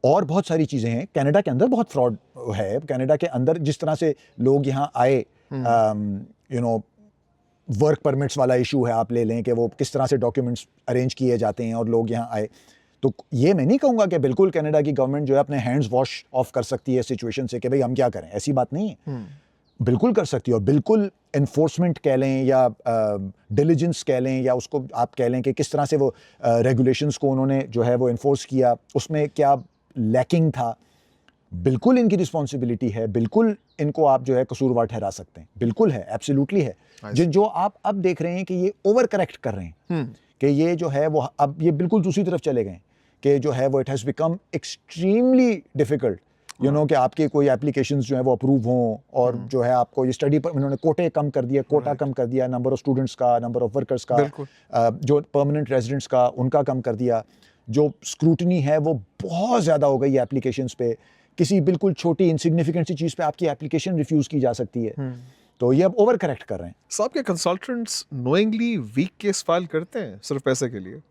और बहुत सारी चीज़ें हैं, कनाडा के अंदर बहुत फ्रॉड है। कनाडा के अंदर जिस तरह से लोग यहाँ आए, वर्क परमिट्स वाला इशू है, आप ले लें कि वो किस तरह से डॉक्यूमेंट्स अरेंज किए जाते हैं और लोग यहाँ आए। तो ये मैं नहीं कहूँगा कि बिल्कुल कनाडा की गवर्नमेंट जो है अपने हैंड्स वॉश ऑफ कर सकती है सिचुएशन से कि भाई हम क्या करें, ऐसी बात नहीं है। बिल्कुल कर सकती है और बिल्कुल एनफोर्समेंट कह लें या डिलीजेंस कह लें या उसको आप कह लें कि किस तरह से वो रेगुलेशंस को उन्होंने जो है वो एनफोर्स किया, उसमें क्या लैकिंग था, बिल्कुल इनकी रिस्पॉन्सिबिलिटी है, बिल्कुल इनको आप जो है कसूरवार ठहरा सकते हैं, बिल्कुल है, एब्सोल्युटली है। जो आप अब देख रहे हैं कि ये ओवर करेक्ट कर रहे हैं कि ये जो है वो अब ये बिल्कुल दूसरी तरफ चले गए कि जो है वो it has become extremely difficult कि आपके कोई एप्लीकेशंस जो है वो अप्रूव हों और जो है आपको ये स्टडी पर इन्होंने कोटे कम कर दिया, कोटा कम कर दिया, नंबर ऑफ स्टूडेंट्स का, नंबर ऑफ वर्कर्स का, जो परमानेंट रेजिडेंट्स का उनका कम कर दिया। जो स्क्रूटनी है वो बहुत ज़्यादा हो गई है एप्लीकेशंस पे, किसी बिल्कुल छोटी इनसिग्निफिकेंट सी चीज़ पे आपकी एप्लीकेशन रिफ्यूज़ की जा सकती है। तो ये अब ओवर करेक्ट कर रहे हैं। साहब, के consultants knowingly weak case file करते हैं सिर्फ पैसे के लिए?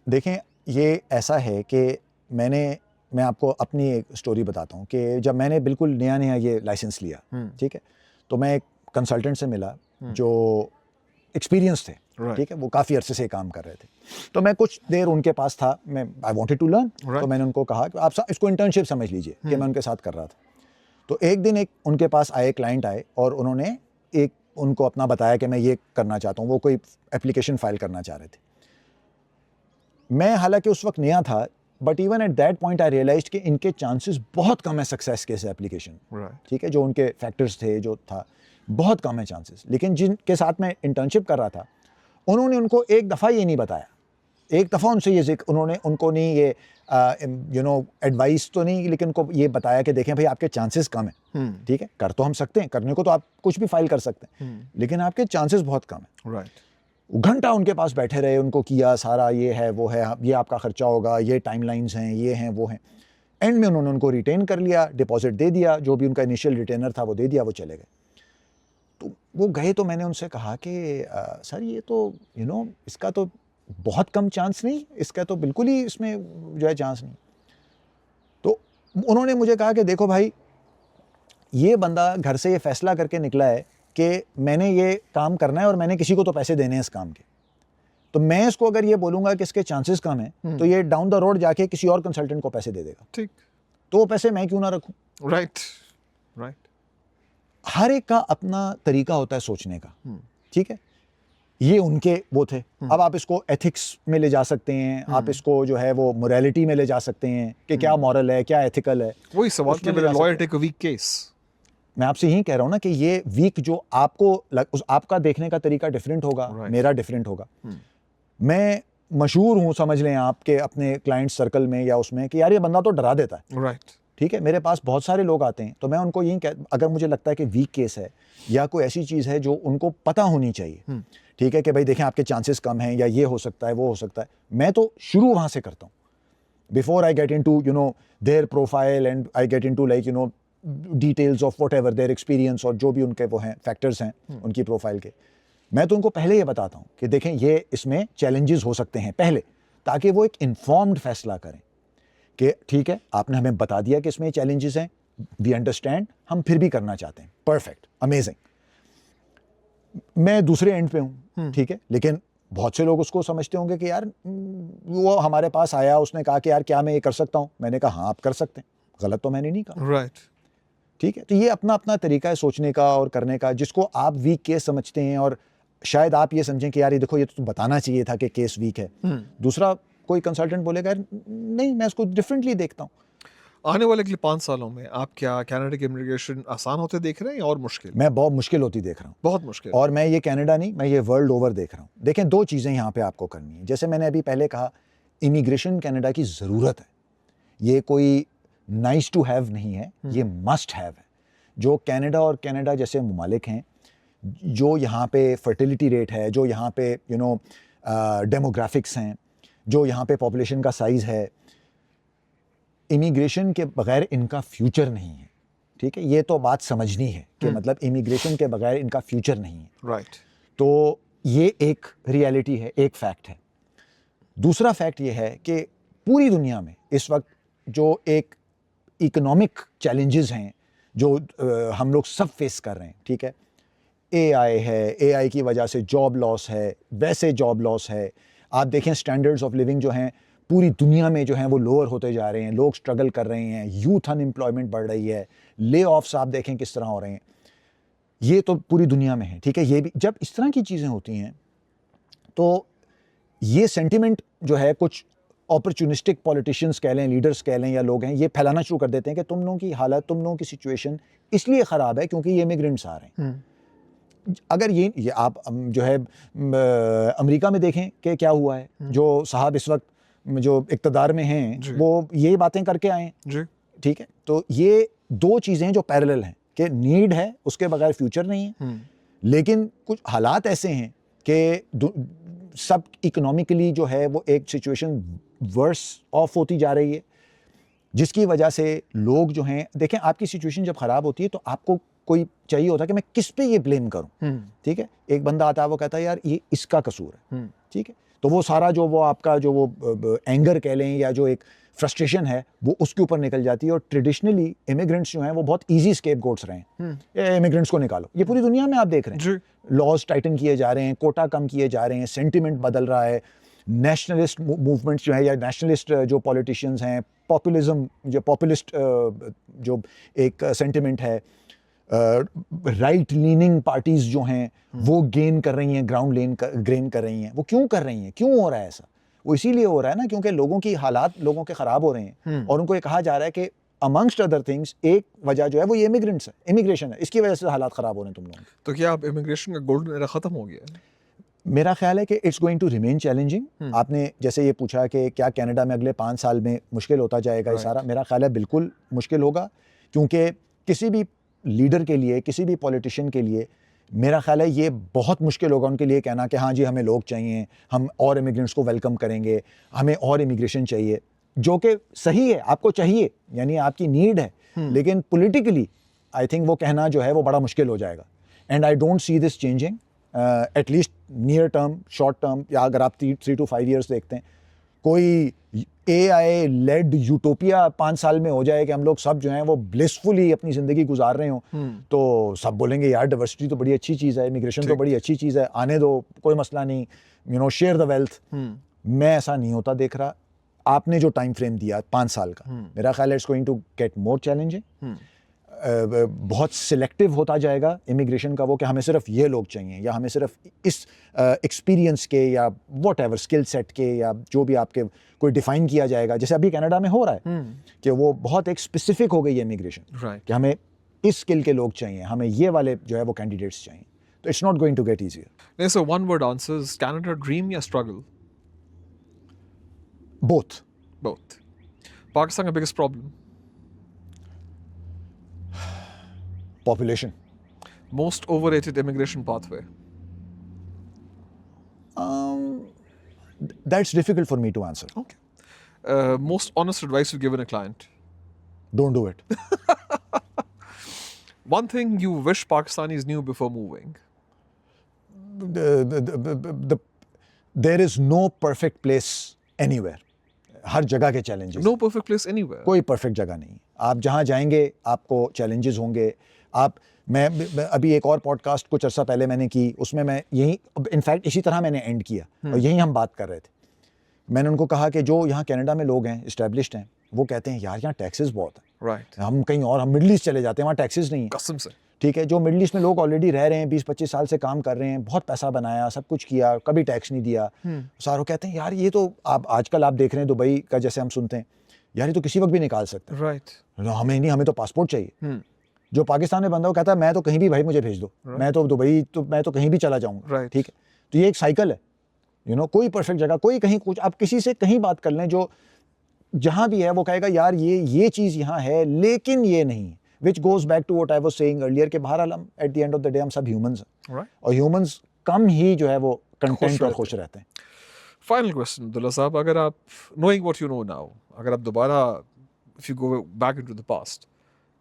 देखें ये ऐसा है कि मैं आपको अपनी एक स्टोरी बताता हूँ कि जब मैंने बिल्कुल नया ये लाइसेंस लिया, ठीक है, तो मैं एक कंसल्टेंट से मिला जो एक्सपीरियंस थे, ठीक है, वो काफ़ी अरसे से काम कर रहे थे। तो मैं कुछ देर उनके पास था, मैं आई वांटेड टू लर्न, तो मैंने उनको कहा कि आप इसको इंटर्नशिप समझ लीजिए कि मैं उनके साथ कर रहा था। तो एक दिन एक उनके पास आए क्लाइंट आए और उन्होंने एक उनको अपना बताया कि मैं ये करना चाहता हूँ, वो कोई एप्लीकेशन फाइल करना चाह रहे थे। मैं हालांकि उस वक्त नया था, but even at that point I realised कि इनके चांसेस बहुत कम है सक्सेस के इस एप्लीकेशन, ठीक है, जो उनके फैक्टर्स थे जो था बहुत कम है चांसेस। लेकिन जिनके साथ मैं इंटर्नशिप कर रहा था उन्होंने उनको एक दफ़ा ये नहीं बताया, एक दफ़ा उनसे ये उनको नहीं ये एडवाइस तो नहीं, लेकिन उनको ये बताया कि देखें भाई आपके चांसेस कम है, ठीक है, कर तो हम सकते हैं, करने को तो आप कुछ भी फाइल कर सकते हैं, लेकिन आपके चांसेस बहुत कम है। राइट। घंटा उनके पास बैठे रहे, उनको किया सारा, ये है वो है, ये आपका खर्चा होगा, ये टाइमलाइंस हैं, ये हैं वो हैं। एंड में उन्होंने उनको रिटेन कर लिया, डिपॉजिट दे दिया, जो भी उनका इनिशियल रिटेनर था वो दे दिया, वो चले गए। तो वो गए तो मैंने उनसे कहा कि सर ये तो इसका तो बहुत कम चांस नहीं, इसका तो बिल्कुल ही इसमें जो है चांस नहीं। तो उन्होंने मुझे कहा कि देखो भाई, ये बंदा घर से ये फैसला करके निकला है कि मैंने ये काम करना है और मैंने किसी को तो पैसे देने हैं इस काम के, तो मैं इसको अगर ये बोलूंगा कि इसके चांसेस कम हैं, तो ये डाउन द रोड जाके किसी और कंसल्टेंट को पैसे दे देगा, ठीक, तो वो पैसे मैं क्यों ना रखूं। Right right. हर एक का अपना तरीका होता है सोचने का, ठीक है, ये उनके वो थे। अब आप इसको एथिक्स में ले जा सकते हैं, आप इसको जो है वो मोरालिटी में ले जा सकते हैं कि क्या मॉरल है, क्या एथिकल है। वही सवाल कि मेरा lawyer take a weak case. मैं आपसे यही कह रहा हूं ना कि ये वीक जो आपको आपका देखने का तरीका डिफरेंट होगा, मेरा डिफरेंट होगा। मैं मशहूर हूं, समझ लें आपके अपने क्लाइंट सर्कल में या उसमें, कि यार ये बंदा तो डरा देता है, राइट, ठीक है। मेरे पास बहुत सारे लोग आते हैं, तो मैं उनको यही अगर मुझे लगता है कि वीक केस है या कोई ऐसी चीज़ है जो उनको पता होनी चाहिए, ठीक है, कि भाई देखें आपके चांसेस कम हैं या ये हो सकता है वो हो सकता है, मैं तो शुरू वहाँ से करता हूँ, before I get into their profile and I get into like details of what ever their experience और जो भी उनके वो हैं फैक्टर्स हैं उनकी प्रोफाइल के। मैं तो उनको पहले ये बताता हूँ कि देखें ये इसमें चैलेंजेस हो सकते हैं पहले, ताकि वो एक इन्फॉर्म्ड फैसला करें कि ठीक है आपने हमें बता दिया कि इसमें चैलेंजेस हैं, वी अंडरस्टैंड, हम फिर भी करना चाहते हैं, परफेक्ट, अमेजिंग। मैं दूसरे एंड पे हूँ, ठीक है, लेकिन बहुत से लोग उसको समझते होंगे कि यार वो हमारे पास आया, उसने कहा कि यार क्या मैं ये कर सकता हूँ, मैंने कहा हाँ आप कर सकते हैं, गलत तो मैंने नहीं कहा, राइट, ठीक है। तो ये अपना अपना तरीका है सोचने का और करने का, जिसको आप वीक केस समझते हैं और शायद आप ये समझें कि यार ये देखो ये तो बताना चाहिए था कि केस वीक है, दूसरा कोई कंसल्टेंट बोलेगा नहीं मैं इसको डिफरेंटली देखता हूँ। आने वाले अगले 5 सालों में आप क्या कनाडा की इमिग्रेशन आसान होते देख रहे हैं या और मुश्किल? मैं बहुत मुश्किल होती देख रहा हूँ, बहुत मुश्किल। और मैं ये कनाडा नहीं, मैं ये वर्ल्ड ओवर देख रहा हूँ। देखें दो चीज़ें यहाँ पे आपको करनी है, जैसे मैंने अभी पहले कहा, इमिग्रेशन कनाडा की ज़रूरत है, ये कोई नाइस टू हैव नहीं है, ये मस्ट हैव है। जो कनाडा और कनाडा जैसे ममालिक हैं, जो यहाँ पे फर्टिलिटी रेट है, जो यहाँ पे डेमोग्राफिक्स हैं, जो यहाँ पे पॉपुलेशन का साइज़ है, इमिग्रेशन के बगैर इनका फ्यूचर नहीं है, ठीक है। ये तो बात समझनी है कि मतलब इमिग्रेशन के बगैर इनका फ्यूचर नहीं है, राइट। तो ये एक रियलिटी है, एक फैक्ट है। दूसरा फैक्ट ये है कि पूरी दुनिया में इस वक्त जो एक इकोनॉमिक चैलेंजेस हैं जो हम लोग सब फेस कर रहे हैं, ठीक है, एआई है, एआई की वजह से जॉब लॉस है, वैसे जॉब लॉस है, आप देखें स्टैंडर्ड्स ऑफ लिविंग जो हैं पूरी दुनिया में जो हैं वो लोअर होते जा रहे हैं, लोग स्ट्रगल कर रहे हैं, यूथ अनएम्प्लॉयमेंट बढ़ रही है, ले ऑफ्स आप देखें किस तरह हो रहे हैं, ये तो पूरी दुनिया में है, ठीक है। ये भी जब इस तरह की चीज़ें होती हैं तो ये सेंटिमेंट जो है कुछ अपॉर्चुनिस्टिक पॉलिटिशियंस कह लें, लीडर्स कह लें या लोग हैं, ये फैलाना शुरू कर देते हैं कि तुम लोगों की हालत, तुम लोगों की सिचुएशन इसलिए ख़राब है क्योंकि ये इमिग्रेंट्स आ रहे हैं। अगर ये आप जो है अमेरिका में देखें कि क्या हुआ है, जो साहब इस वक्त जो इक़्तिदार में हैं वो ये बातें करके आए हैं, ठीक है। तो ये दो चीज़ें जो पैरेलल हैं कि नीड है, उसके बगैर फ्यूचर नहीं है, लेकिन कुछ हालात ऐसे हैं कि सब इकोनॉमिकली जो है वो एक सिचुएशन वर्स ऑफ होती जा रही है, जिसकी वजह से लोग जो हैं, देखें आपकी सिचुएशन जब ख़राब होती है तो आपको कोई चाहिए होता है कि मैं किस पे ये ब्लेम करूं, ठीक है। एक बंदा आता है वो कहता है यार ये इसका कसूर है, ठीक है, तो वो सारा जो वो आपका जो वो एंगर कह लें या जो एक फ्रस्ट्रेशन है वो उसके ऊपर निकल जाती है। और ट्रेडिशनली इमिग्रेंट्स जो हैं वो बहुत इजी स्केपगोट्स रहे हैं, इमिग्रेंट्स को निकालो, ये पूरी दुनिया में आप देख रहे हैं, लॉज टाइटन किए जा रहे हैं, कोटा कम किए जा रहे हैं, सेंटिमेंट बदल रहा है, नेशनलिस्ट मूवमेंट्स जो है या नेशनलिस्ट जो पॉलिटिशियंस हैं, पॉपुलिज्म जो पॉपुलिस्ट जो एक सेंटिमेंट है, राइट लीनिंग पार्टीज़ जो हैं वो गेन कर रही हैं, ग्राउंड गेन कर रही हैं। वो क्यों कर रही हैं, क्यों हो रहा है ऐसा? वो इसीलिए हो रहा है ना क्योंकि लोगों की हालात लोगों के ख़राब हो रहे हैं और उनको ये कहा जा रहा है कि अमंगस्ट अदर थिंग्स एक वजह जो है वो ये इमिग्रेंट्स है, इमिग्रेशन है, इसकी वजह से हालात ख़राब हो रहे हैं तुम लोगों के। तो क्या अब इमिग्रेशन का गोल्डन एरा ख़त्म हो गया है? मेरा ख्याल है कि it's going to remain challenging. आपने जैसे ये पूछा कि क्या कनाडा में अगले 5 साल में मुश्किल होता जाएगा ये सारा, मेरा ख्याल है बिल्कुल मुश्किल होगा, क्योंकि किसी भी लीडर के लिए, किसी भी पॉलिटिशियन के लिए मेरा ख्याल है ये बहुत मुश्किल होगा उनके लिए कहना कि हाँ जी हमें लोग चाहिए, हम और इमिग्रेंट्स को वेलकम करेंगे, हमें और इमिग्रेशन चाहिए, जो कि सही है, आपको चाहिए, यानी आपकी नीड है, लेकिन पॉलिटिकली आई थिंक वो कहना जो है वो बड़ा मुश्किल हो जाएगा। And I don't see this changing at least near term, short term, या अगर आप 3 to 5 years देखते हैं, कोई AI लेड यूटोपिया 5 साल में हो जाए कि हम लोग सब जो हैं वो ब्लिसफुली अपनी ज़िंदगी गुजार रहे हों, तो सब बोलेंगे यार डाइवर्सिटी तो बड़ी अच्छी चीज़ है, इमिग्रेशन तो बड़ी अच्छी चीज़ है, आने दो, कोई मसला नहीं, you know share the wealth. मैं ऐसा नहीं होता देख रहा। आपने जो टाइम फ्रेम दिया 5 साल का, मेरा ख्याल है it's going to get more challenging. बहुत सिलेक्टिव होता जाएगा इमिग्रेशन का वो, कि हमें सिर्फ ये लोग चाहिए या हमें सिर्फ इस एक्सपीरियंस के या वॉट एवर स्किल सेट के या जो भी आपके कोई डिफाइन किया जाएगा, जैसे अभी कनाडा में हो रहा है कि वो बहुत एक स्पेसिफिक हो गई है इमिग्रेशन, कि हमें इस स्किल के लोग चाहिए, हमें ये वाले जो है वो कैंडिडेट्स चाहिए, तो it's not going to get easier. नहीं sir, one word answers, Canada dream या स्ट्रगल? बोथ। पाकिस्तान का biggest problem? Population. Most overrated immigration pathway? That's difficult for me to answer. Okay. Most honest advice you've given a client? Don't do it. One thing you wish Pakistanis knew before moving? There is no perfect place anywhere. हर जगह के challenges. No perfect place anywhere. कोई perfect जगह नहीं। आप जहाँ जाएंगे आपको challenges होंगे। मैं अभी एक और पॉडकास्ट कुछ अर्सा पहले मैंने की, उसमें मैं यही इनफैक्ट इसी तरह मैंने एंड किया और यही हम बात कर रहे थे। मैंने उनको कहा कि जो यहाँ कनाडा में लोग हैं, इस्टेब्लिश्ड हैं, वो कहते हैं यार यहाँ टैक्सेस बहुत हैं। राइट। हम कहीं और, हम मिडल ईस्ट चले जाते हैं, वहाँ टैक्सेस नहीं है। कसम से। ठीक है, जो मिडल ईस्ट में लोग ऑलरेडी रह रहे हैं, 20-25 साल से काम कर रहे हैं, बहुत पैसा बनाया, सब कुछ किया, कभी टैक्स नहीं दिया, सारों कहते हैं यार ये तो आप आजकल आप देख रहे हैं दुबई का, जैसे हम सुनते हैं यार ये तो किसी वक्त भी निकाल सकते हैं। राइट। हमें नहीं, हमें तो पासपोर्ट चाहिए। जो पाकिस्तान में बंदा वो कहता है मैं तो कहीं भी भाई मुझे भेज दो, मैं तो दुबई, तो मैं तो कहीं भी चला जाऊंगा। ठीक है, तो ये एक साइकिल है, यू नो, कोई परफेक्ट जगह, कोई कहीं कुछ, आप किसी से कहीं बात कर लें जो जहां भी है वो कहेगा यार ये चीज़ यहाँ है लेकिन ये नहीं, which goes back to what I was saying earlier कि बहरहाल हम at the end of the day हम सब ह्यूमंस हैं और ह्यूमंस कम ही जो है वो कंटेंट और खुश रहते हैं। फाइनल क्वेश्चन अब्दुल्ला साहब, अगर आप knowing what you know now, अगर आप दोबारा if you go back into the past,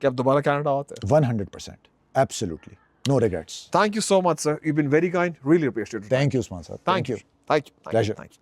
क्या आप दोबारा कनाडा आते हैं? 100%, absolutely, no regrets. Thank you so much, sir. You've been very kind. Really appreciate it. Thank you, Usman sir. Thank you. Thank you. Pleasure. Thank you.